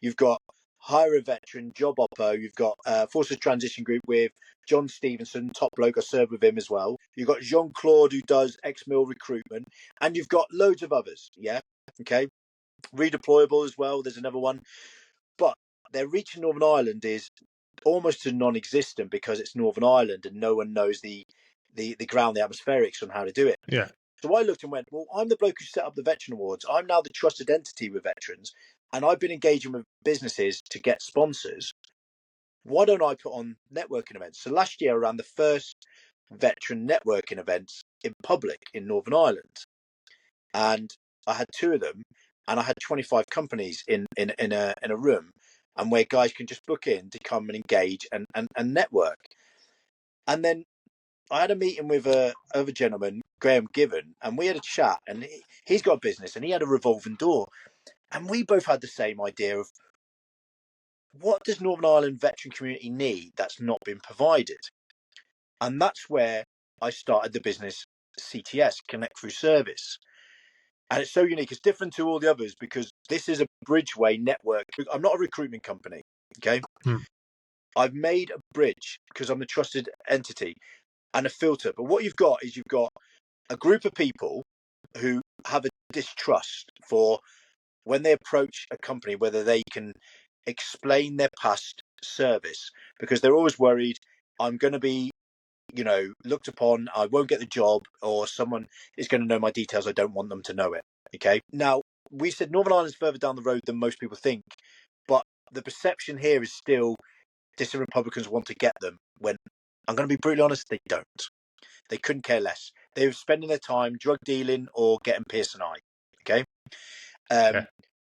B: You've got Hire a Veteran, Job Oppo, you've got Forces Transition Group with John Stevenson, top bloke, I served with him as well. You've got Jean-Claude who does ex-mil recruitment, and you've got loads of others, yeah? Okay. Redeployable as well, there's another one. But their reach in Northern Ireland is almost to non-existent because it's Northern Ireland and no one knows the ground, the atmospherics on how to do it.
A: Yeah.
B: So I looked and went, well, I'm the bloke who set up the Veteran Awards. I'm now the trusted entity with veterans, and I've been engaging with businesses to get sponsors. Why don't I put on networking events? So last year I ran the first veteran networking events in public in Northern Ireland, and I had 2 of them, and I had 25 companies in a room, and where guys can just book in to come and engage and network. And then I had a meeting with a gentleman, Graham Given, and we had a chat. And he's got a business, and he had a revolving door, and we both had the same idea of what does Northern Ireland veteran community need that's not been provided, and that's where I started the business CTS, Connect Through Service. And it's so unique. It's different to all the others because this is a bridgeway network. I'm not a recruitment company. Okay. I've made a bridge because I'm a trusted entity and a filter. But what you've got is you've got a group of people who have a distrust for when they approach a company, whether they can explain their past service, because they're always worried, I'm going to be, looked upon, I won't get the job, or someone is going to know my details. I don't want them to know it. Okay. Now, we said Northern Ireland's further down the road than most people think, but the perception here is still dissident Republicans want to get them, when I'm going to be brutally honest, they don't. They couldn't care less. They were spending their time drug dealing or getting Pearson Eye. Okay.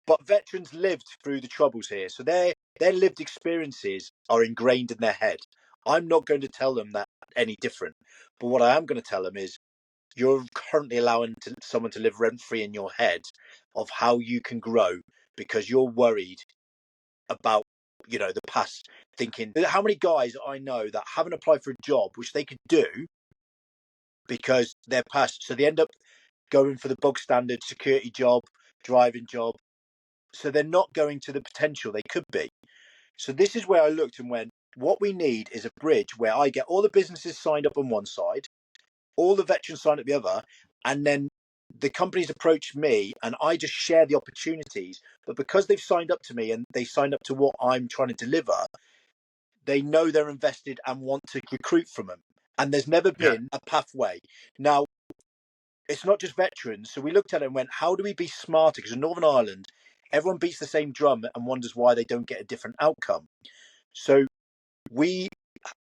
B: But veterans lived through the troubles here, so their lived experiences are ingrained in their head. I'm not going to tell them that any different, but what I am going to tell them is you're currently allowing someone to live rent-free in your head of how you can grow because you're worried about the past, thinking how many guys I know that haven't applied for a job which they could do because they're past, so they end up going for the bog standard security job, driving job, so they're not going to the potential they could be. So this is where I looked and went, what we need is a bridge where I get all the businesses signed up on one side, all the veterans signed up the other, and then the companies approach me and I just share the opportunities. But because they've signed up to me and they signed up to what I'm trying to deliver, they know they're invested and want to recruit from them. And there's never been a pathway. Now, it's not just veterans. So we looked at it and went, how do we be smarter? Because in Northern Ireland, everyone beats the same drum and wonders why they don't get a different outcome. So we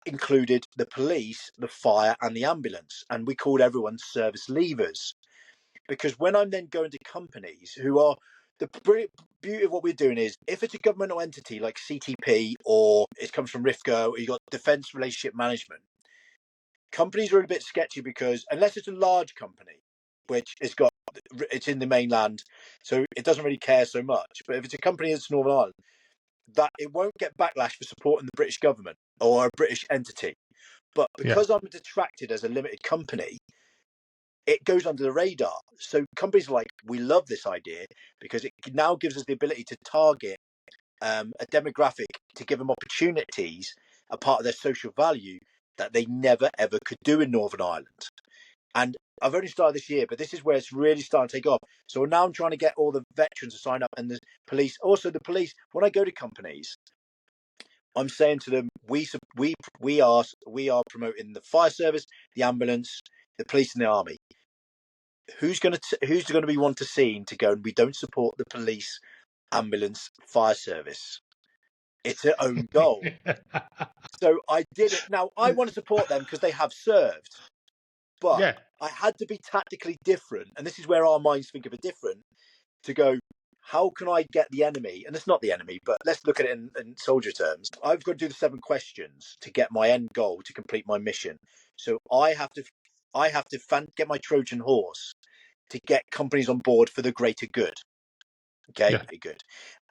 B: included the police, the fire, and the ambulance, and we called everyone service leavers. Because when I'm then going to companies who are, the beauty of what we're doing is, if it's a governmental entity like CTP or it comes from RIFCO, or you've got Defence Relationship Management, companies are a bit sketchy because unless it's a large company, which it's in the mainland, so it doesn't really care so much. But if it's a company that's Northern Ireland, that it won't get backlash for supporting the British government or a British entity. But because I'm detracted as a limited company, it goes under the radar. So companies are like, we love this idea because it now gives us the ability to target a demographic, to give them opportunities, a part of their social value that they never ever could do in Northern Ireland. And I've only started this year, but this is where it's really starting to take off. So now I'm trying to get all the veterans to sign up, and the police. Also, the police. When I go to companies, I'm saying to them, we are promoting the fire service, the ambulance, the police, and the army. Who's going to be one to seen to go? And we don't support the police, ambulance, fire service. It's their own goal. So I did it. Now I want to support them because they have served. But I had to be tactically different, and this is where our minds think of it different, to go, how can I get the enemy? And it's not the enemy, but let's look at it in soldier terms. I've got to do the 7 questions to get my end goal, to complete my mission. So I have to get my Trojan horse to get companies on board for the greater good. Okay, good.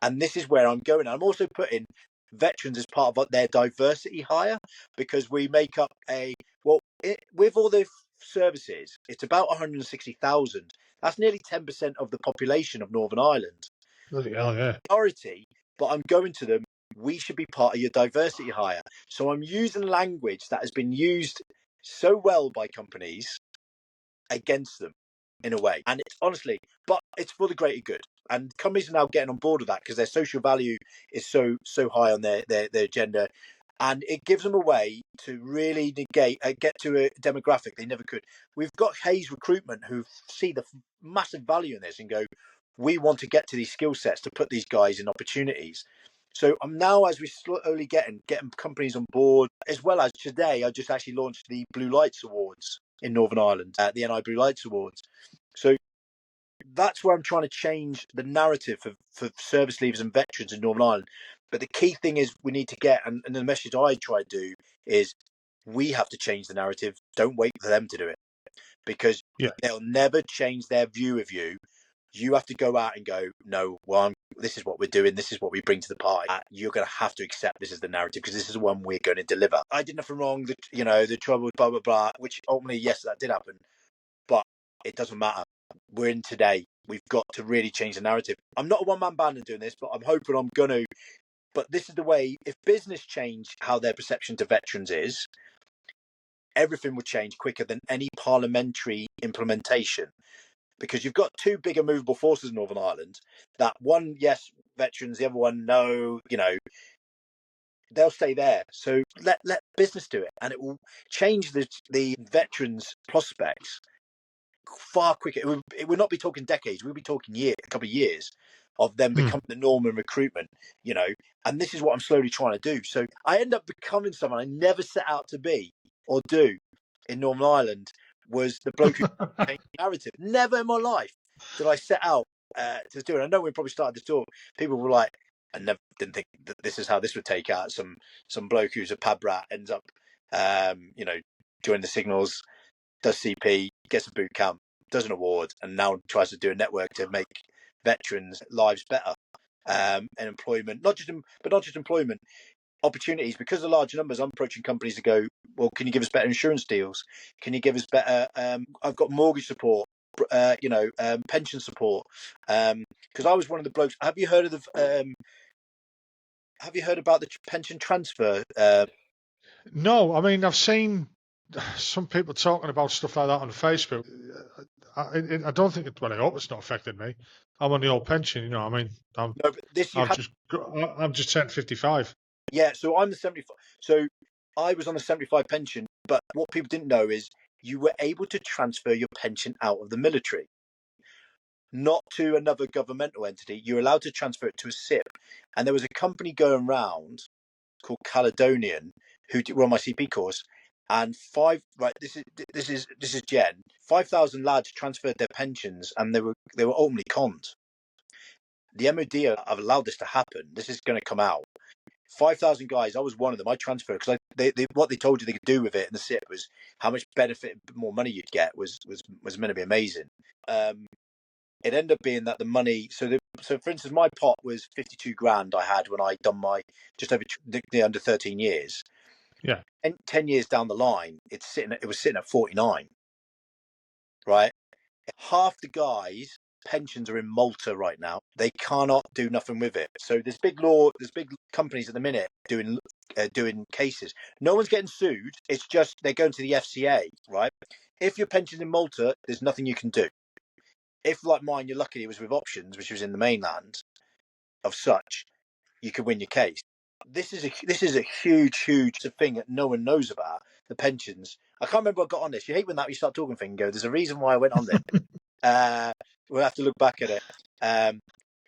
B: And this is where I'm going. I'm also putting veterans as part of their diversity hire, because we make up with all the services, it's about 160,000. That's nearly 10% of the population of Northern Ireland.
A: Bloody hell, yeah.
B: Priority, but I'm going to them, we should be part of your diversity hire. So I'm using language that has been used so well by companies against them in a way. And it's honestly, but it's for the greater good. And companies are now getting on board with that because their social value is so high on their agenda. And it gives them a way to really get to a demographic they never could. We've got Hayes Recruitment who see the massive value in this and go, we want to get to these skill sets to put these guys in opportunities. So I'm now, as we're slowly getting companies on board, as well as today, I just actually launched the Blue Lights Awards in Northern Ireland, the NI Blue Lights Awards. So that's where I'm trying to change the narrative for service leavers and veterans in Northern Ireland. But the key thing is we need to get, and the message I try to do is, we have to change the narrative. Don't wait for them to do it, because they'll never change their view of you. You have to go out and go, no, well, this is what we're doing. This is what we bring to the party. You're going to have to accept this is the narrative, because this is the one we're going to deliver. I did nothing wrong. The trouble, blah, blah, blah, which ultimately, yes, that did happen. But it doesn't matter. We're in today. We've got to really change the narrative. I'm not a one-man band in doing this, but I'm hoping I'm going to. But this is the way, if business change how their perception to veterans is, everything would change quicker than any parliamentary implementation. Because you've got two bigger movable forces in Northern Ireland. That one, yes, veterans, the other one, no, they'll stay there. So let business do it, and it will change the veterans' prospects far quicker. It would not be talking decades. We'll be talking a couple of years of them becoming the norm in recruitment, and this is what I'm slowly trying to do. So I end up becoming someone I never set out to be or do in Northern Ireland. Was the bloke who changed the narrative. Never in my life did I set out to do it. I know when we probably started to talk, people were like, I never didn't think that this is how this would take out. Some bloke who's a pub rat ends up, joining the Signals, does CP, gets a boot camp, does an award, and now tries to do a network to make veterans' lives better, and employment, not just employment, opportunities. Because of large numbers, I'm approaching companies to go, well, can you give us better insurance deals? Can you give us better? I've got mortgage support, pension support. Because I was one of the blokes. Have you heard of the? Have you heard about the pension transfer?
A: No, I mean I've seen some people talking about stuff like that on Facebook. I don't think it. Well, I hope it's not affected me. I'm on the old pension, I mean,
B: No, but this you have.
A: I'm just turned 55.
B: Yeah, so I'm the 75. So I was on the 75 pension, but what people didn't know is you were able to transfer your pension out of the military, not to another governmental entity. You're allowed to transfer it to a SIP. And there was a company going round called Caledonian who were on my CP course, and this is Jen. 5,000 lads transferred their pensions, and they were ultimately conned. The MOD have allowed this to happen. This is going to come out. 5,000 guys. I was one of them. I transferred because what they told you they could do with it in the SIP was how much benefit, more money you'd get was meant to be amazing. It ended up being that the money. So for instance, my pot was 52 grand. I had when I done my just over under 13 years.
A: Yeah.
B: And 10 years down the line, it was sitting at 49. Right. Half the guys' pensions are in Malta right now. They cannot do nothing with it. So there's big companies at the minute doing cases. No one's getting sued. It's just they're going to the FCA, right? If your pension's in Malta, there's nothing you can do. If, like mine, you're lucky it was with options, which was in the mainland of such, you could win your case. This is a huge thing that no one knows about, the pensions. I can't remember what I got on this. You hate when you start talking thing and go, there's a reason why I went on this. We'll have to look back at it.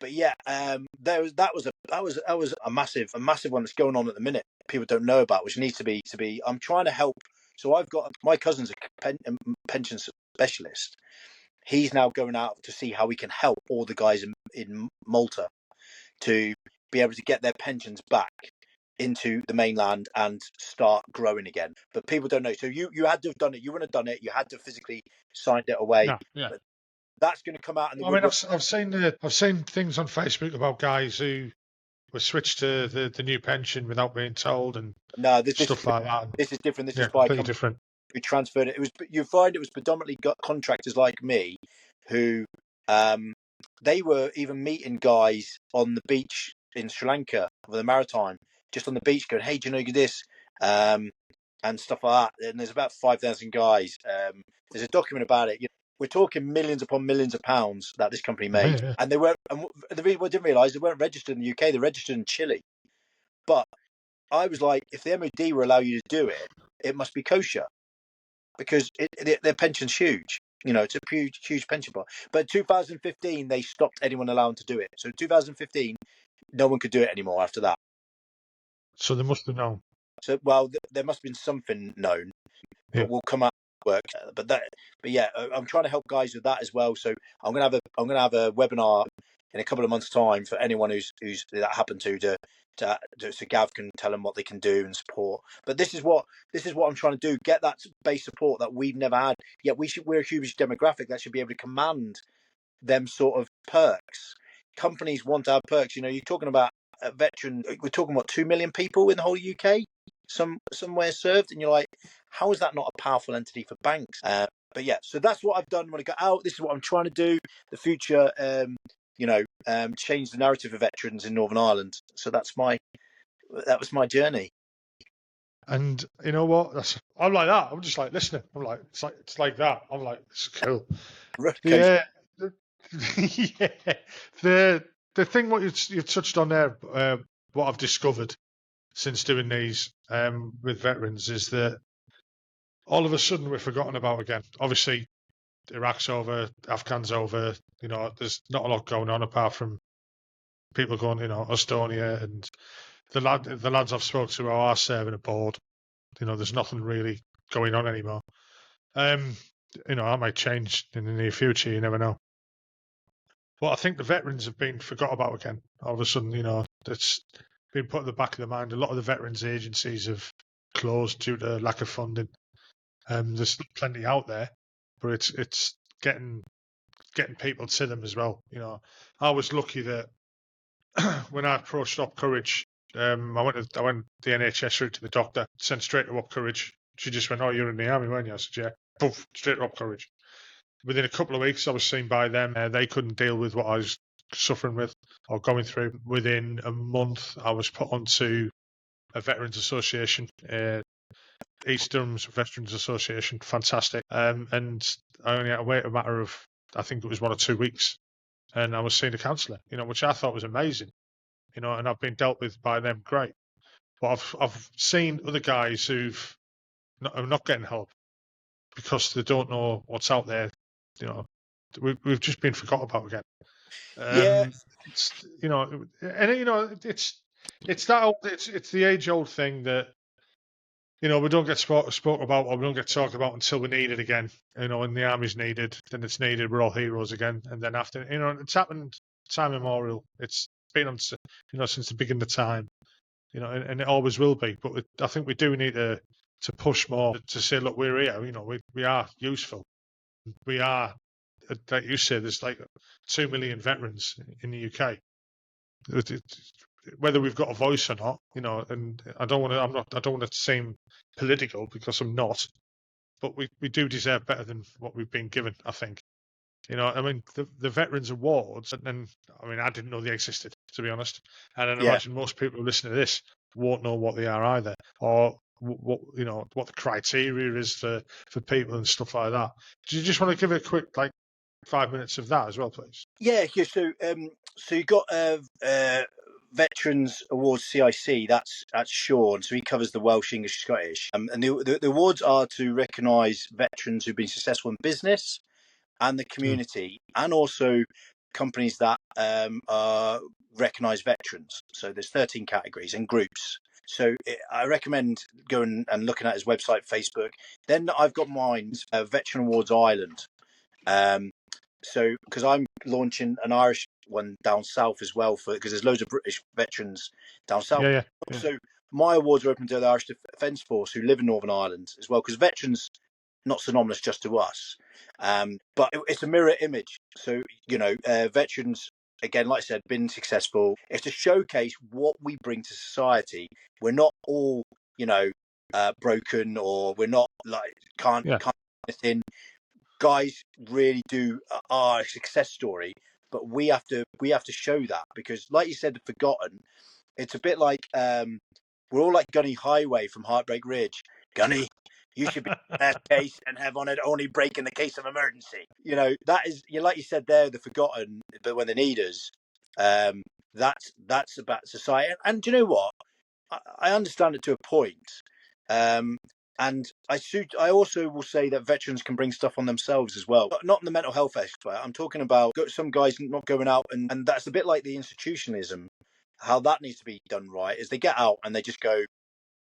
B: But yeah, that was a massive one that's going on at the minute. People don't know about, which needs to be. I'm trying to help. So I've got my cousin's a pension specialist. He's now going out to see how we can help all the guys in Malta to be able to get their pensions back into the mainland and start growing again. But people don't know. So you had to have done it. You wouldn't have done it. You had to physically signed it away.
A: No, yeah.
B: But that's going to come out.
A: I mean, I've seen things on Facebook about guys who were switched to the new pension without being told and stuff like that.
B: This is different. This
A: is
B: by
A: completely different.
B: Who transferred it. You find it was predominantly contractors like me who they were even meeting guys on the beach in Sri Lanka or the Maritime, just on the beach going, hey, do you know this? And stuff like that. And there's about 5,000 guys. There's a document about it. We're talking millions upon millions of pounds that this company made. And they weren't, and the reason I didn't realise they weren't registered in the UK, they're registered in Chile. But I was like, if the MOD will allow you to do it, it must be kosher. Because their pension's huge. It's a huge pension pot. But 2015, they stopped anyone allowing to do it. So 2015, no one could do it anymore after that.
A: So they must have known.
B: So, well, there must have been something known. But we'll come out and work. But yeah, I'm trying to help guys with that as well. So I'm gonna have a webinar in a couple of months' time for anyone who's that happened to so Gav can tell them what they can do and support. But this is what I'm trying to do: get that base support that we've never had. Yet we're a huge demographic that should be able to command them sort of perks. Companies want to have perks. You know, you're talking about a veteran. We're talking about 2 million people in the whole UK, somewhere served, and you're like, how is that not a powerful entity for banks? But yeah, so that's what I've done when I got out. This is what I'm trying to do. The future, change the narrative of veterans in Northern Ireland. So that was my journey.
A: And you know what? I'm like that. I'm just like listening. I'm like, it's like that. I'm like, it's cool. Yeah. Yeah. The thing what you touched on there, what I've discovered since doing these with veterans is that all of a sudden we're forgotten about again. Obviously, Iraq's over, Afghan's over. You know, there's not a lot going on apart from people going, you know, Estonia and the lads I've spoken to are serving abroad. You know, there's nothing really going on anymore. You know, that might change in the near future. You never know. But I think the veterans have been forgot about again. All of a sudden, you know, it's been put at the back of the mind. A lot of the veterans agencies have closed due to lack of funding. There's plenty out there, but it's getting people to them as well. You know, I was lucky that when I approached Up Courage, I went the NHS route to the doctor, sent straight to Up Courage. She just went, "Oh, you're in the army, weren't you?" I said, "Yeah." Poof, straight to Up Courage. Within a couple of weeks, I was seen by them. They couldn't deal with what I was suffering with or going through. Within a month, I was put onto a Veterans Association, East Durham's Veterans Association, fantastic. And I only had to wait a matter of, I think it was 1 or 2 weeks, and I was seeing a counsellor, you know, which I thought was amazing, you know, and I've been dealt with by them, great. But I've seen other guys who've are not getting help because they don't know what's out there, you know. We've just been forgot about again.
B: Yeah.
A: It's, you know, and you know, it's that old, it's the age old thing that, you know, we don't get spoke about, or we don't get talked about until we need it again. You know, when the army's needed, then it's needed. We're all heroes again, and then after, you know, it's happened time immemorial. It's been on, you know, since the beginning of time. You know, and it always will be. But I think we do need to push more to say, look, we're here. You know, we are useful. We are, like you said, there's like 2 million veterans in the UK. Whether we've got a voice or not, you know, and I don't want to seem political because I'm not, but we do deserve better than what we've been given, I think. You know, I mean, the Veterans Awards, and I mean, I didn't know they existed, to be honest. And I imagine most people who listen to this won't know what they are either, or what, you know, what the criteria is for people and stuff like that. Do you just want to give a quick, like, 5 minutes of that as well, please?
B: Yeah. So you got Veterans Awards CIC. That's Sean. So he covers the Welsh, English, Scottish. And the awards are to recognise veterans who've been successful in business and the community, and also companies that recognise veterans. So there's 13 categories and groups. So I recommend going and looking at his website, Facebook. Then I've got mine, Veteran Awards Ireland. So because I'm launching an Irish one down south as well, because there's loads of British veterans down south.
A: Yeah.
B: So my awards are open to the Irish Defence Force who live in Northern Ireland as well, because veterans not synonymous just to us, but it's a mirror image. So, you know, veterans, again, like I said, been successful. It's to showcase what we bring to society. We're not all, you know, broken, or we're not like can't anything. Guys really are a success story, but we have to show that, because, like you said, the forgotten. It's a bit like we're all like Gunny Highway from Heartbreak Ridge. Gunny, you should be best case and have on it only break in the case of emergency. You know, that is, you like you said there, the forgotten, but when they need us, that's about society. And do you know what? I understand it to a point. And I also will say that veterans can bring stuff on themselves as well. But not in the mental health expert. I'm talking about some guys not going out, and that's a bit like the institutionalism. How that needs to be done right is they get out and they just go,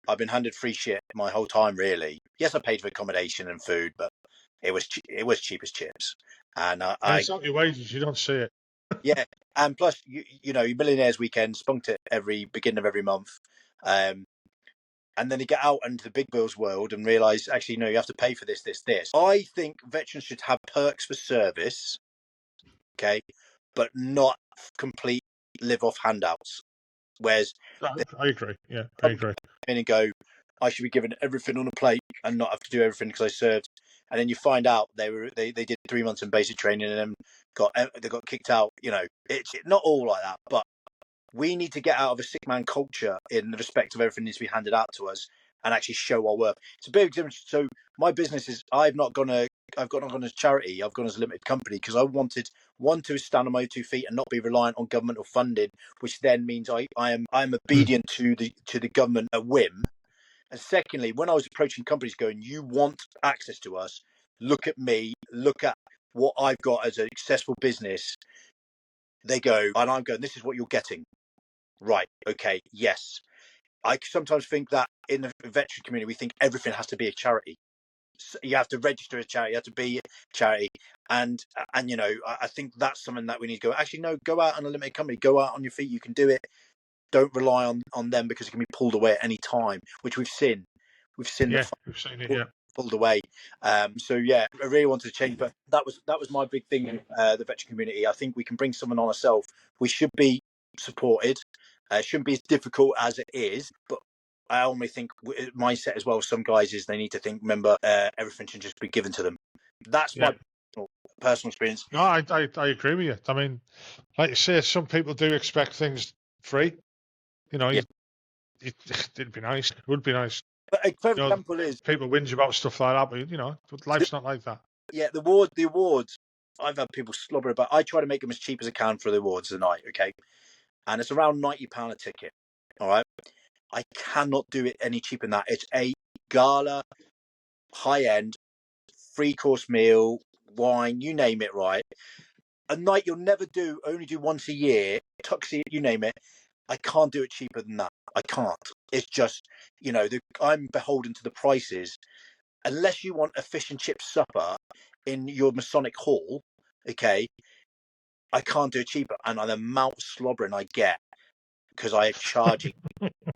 B: I've been handed free shit my whole time, really. Yes, I paid for accommodation and food, but it was cheap as chips. And
A: it's not your wages, you don't see it.
B: Yeah, and plus, you know, your Millionaires Weekend spunked it every beginning of every month, and then they get out into the big bills world and realise, actually, no, you have to pay for this, this, this. I think veterans should have perks for service, okay, but not complete live-off handouts. Whereas
A: I agree. Yeah, I agree.
B: in and go, I should be given everything on a plate and not have to do everything because I served. And then you find out they did 3 months in basic training and then they got kicked out. You know, it's not all like that, but we need to get out of a sick man culture in the respect of everything needs to be handed out to us and actually show our work. It's a big difference. So my business is I've not gone as charity. I've gone as a limited company because I wanted to stand on my 2 feet and not be reliant on governmental funding, which then means I am obedient to the government at whim. And secondly, when I was approaching companies going, you want access to us, look at me, look at what I've got as a successful business. They go, and I'm going, this is what you're getting. Right, okay, yes. I sometimes think that in the veteran community, we think everything has to be a charity. So you have to register a charity, you have to be a charity. And you know, I think that's something that we need to go, actually, no, go out on a limited company, go out on your feet, you can do it. Don't rely on them because it can be pulled away at any time, which we've seen. We've seen
A: Yeah, we've seen it. Yeah,
B: pulled away. So yeah, I really wanted to change, but that was my big thing in the veteran community. I think we can bring someone on ourselves. We should be supported. It shouldn't be as difficult as it is, but I only think mindset as well. Some guys is they need to think. Remember, everything should just be given to them. That's my personal experience.
A: No, I agree with you. I mean, like you say, some people do expect things free. You know,
B: Yeah.
A: it'd be nice. It would be nice.
B: But a perfect example is
A: people whinge about stuff like that, but you know, life's not like that.
B: Yeah, the awards. I've had people slobber about. I try to make them as cheap as I can for the awards a night. Okay, and it's around £90 a ticket. All right, I cannot do it any cheaper than that. It's a gala, high end, 3-course meal, wine, you name it. Right, a night you'll never do, only do once a year. Tuxie, you name it. I can't do it cheaper than that. I can't. It's just, you know, I'm beholden to the prices. Unless you want a fish and chip supper in your Masonic hall, okay, I can't do it cheaper. And the amount of slobbering I get because I am charging.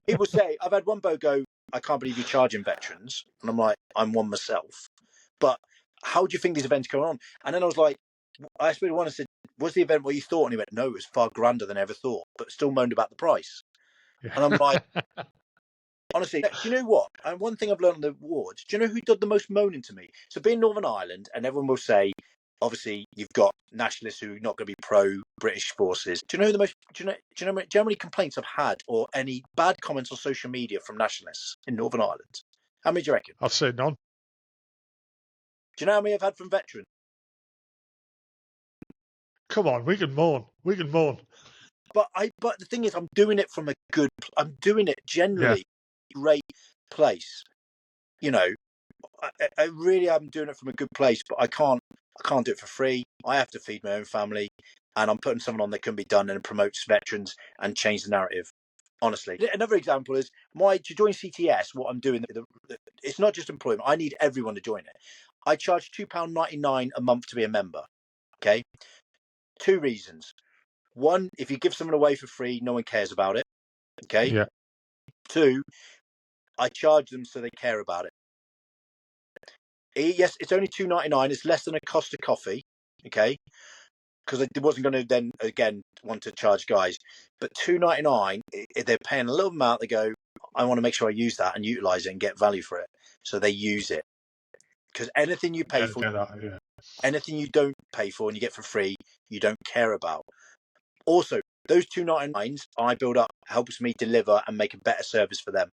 B: People say, I've had one boat go, I can't believe you're charging veterans. And I'm like, I'm one myself. But how do you think these events go on? And then I was like, I spoke to one and said, was the event what you thought? And he went, no, it was far grander than I ever thought, but still moaned about the price.
A: Yeah.
B: And I'm like, honestly, do you know what? And one thing I've learned on the awards, do you know who did the most moaning to me? So being Northern Ireland, and everyone will say, obviously, you've got nationalists who are not going to be pro-British forces. Do you know who the most? Do you know how many complaints I've had or any bad comments on social media from nationalists in Northern Ireland? How many do you reckon?
A: I'd say none.
B: Do you know how many I've had from veterans?
A: Come on, we can moan. We can moan.
B: But the thing is, I'm doing it from a good. I'm doing it generally great place. You know, I really am doing it from a good place, but I can't do it for free. I have to feed my own family, and I'm putting someone on that can be done and promotes veterans and change the narrative. Honestly, another example is to join CTS. What I'm doing, it's not just employment. I need everyone to join it. I charge £2.99 a month to be a member. Okay, 2 reasons. One, if you give someone away for free, no one cares about it. Okay.
A: Yeah.
B: 2, I charge them so they care about it. Yes, it's only £2.99. It's less than a cost of coffee, okay? Because I wasn't going to then again want to charge guys, but £2.99, they're paying a little amount. They go, I want to make sure I use that and utilize it and get value for it, so they use it. Because anything you pay for, anything you don't pay for and you get for free, you don't care about. Also, those £2.99s I build up helps me deliver and make a better service for them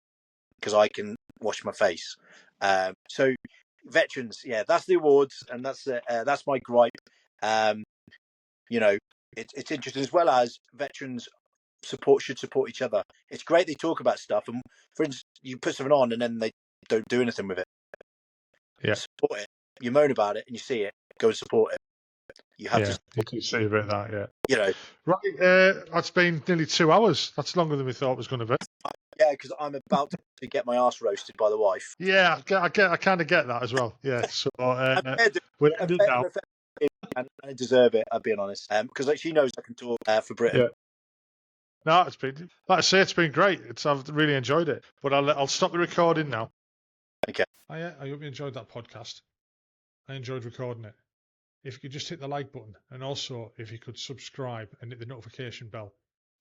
B: because I can wash my face. So. Veterans, yeah, that's the awards, and that's my gripe. You know, it's interesting as well as veterans should support each other. It's great they talk about stuff, and for instance, you put something on and then they don't do anything with it.
A: Yeah,
B: support it. You moan about it and you see it, go and support it. You have to.
A: You can see a bit of that, yeah.
B: You know,
A: right? That's been nearly 2 hours. That's longer than we thought it was going to be.
B: Yeah, because I'm about to get my ass roasted by the wife.
A: Yeah, I kind of get that as well. Yeah, so we'll end it now.
B: and I deserve it. I'll be honest, because she knows I can talk for Britain.
A: Yeah. No, it's been, like I say, it's been great. I've really enjoyed it. But I'll stop the recording now.
B: Okay.
A: I hope you enjoyed that podcast. I enjoyed recording it. If you could just hit the like button, and also if you could subscribe and hit the notification bell,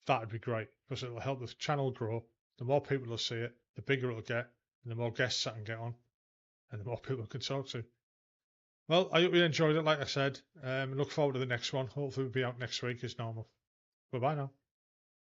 A: that'd be great, because it'll help the channel grow. The more people will see it, the bigger it'll get, and the more guests I can get on, and the more people I can talk to. Well, I hope you enjoyed it, like I said. Look forward to the next one. Hopefully, we'll be out next week as normal. Bye-bye now.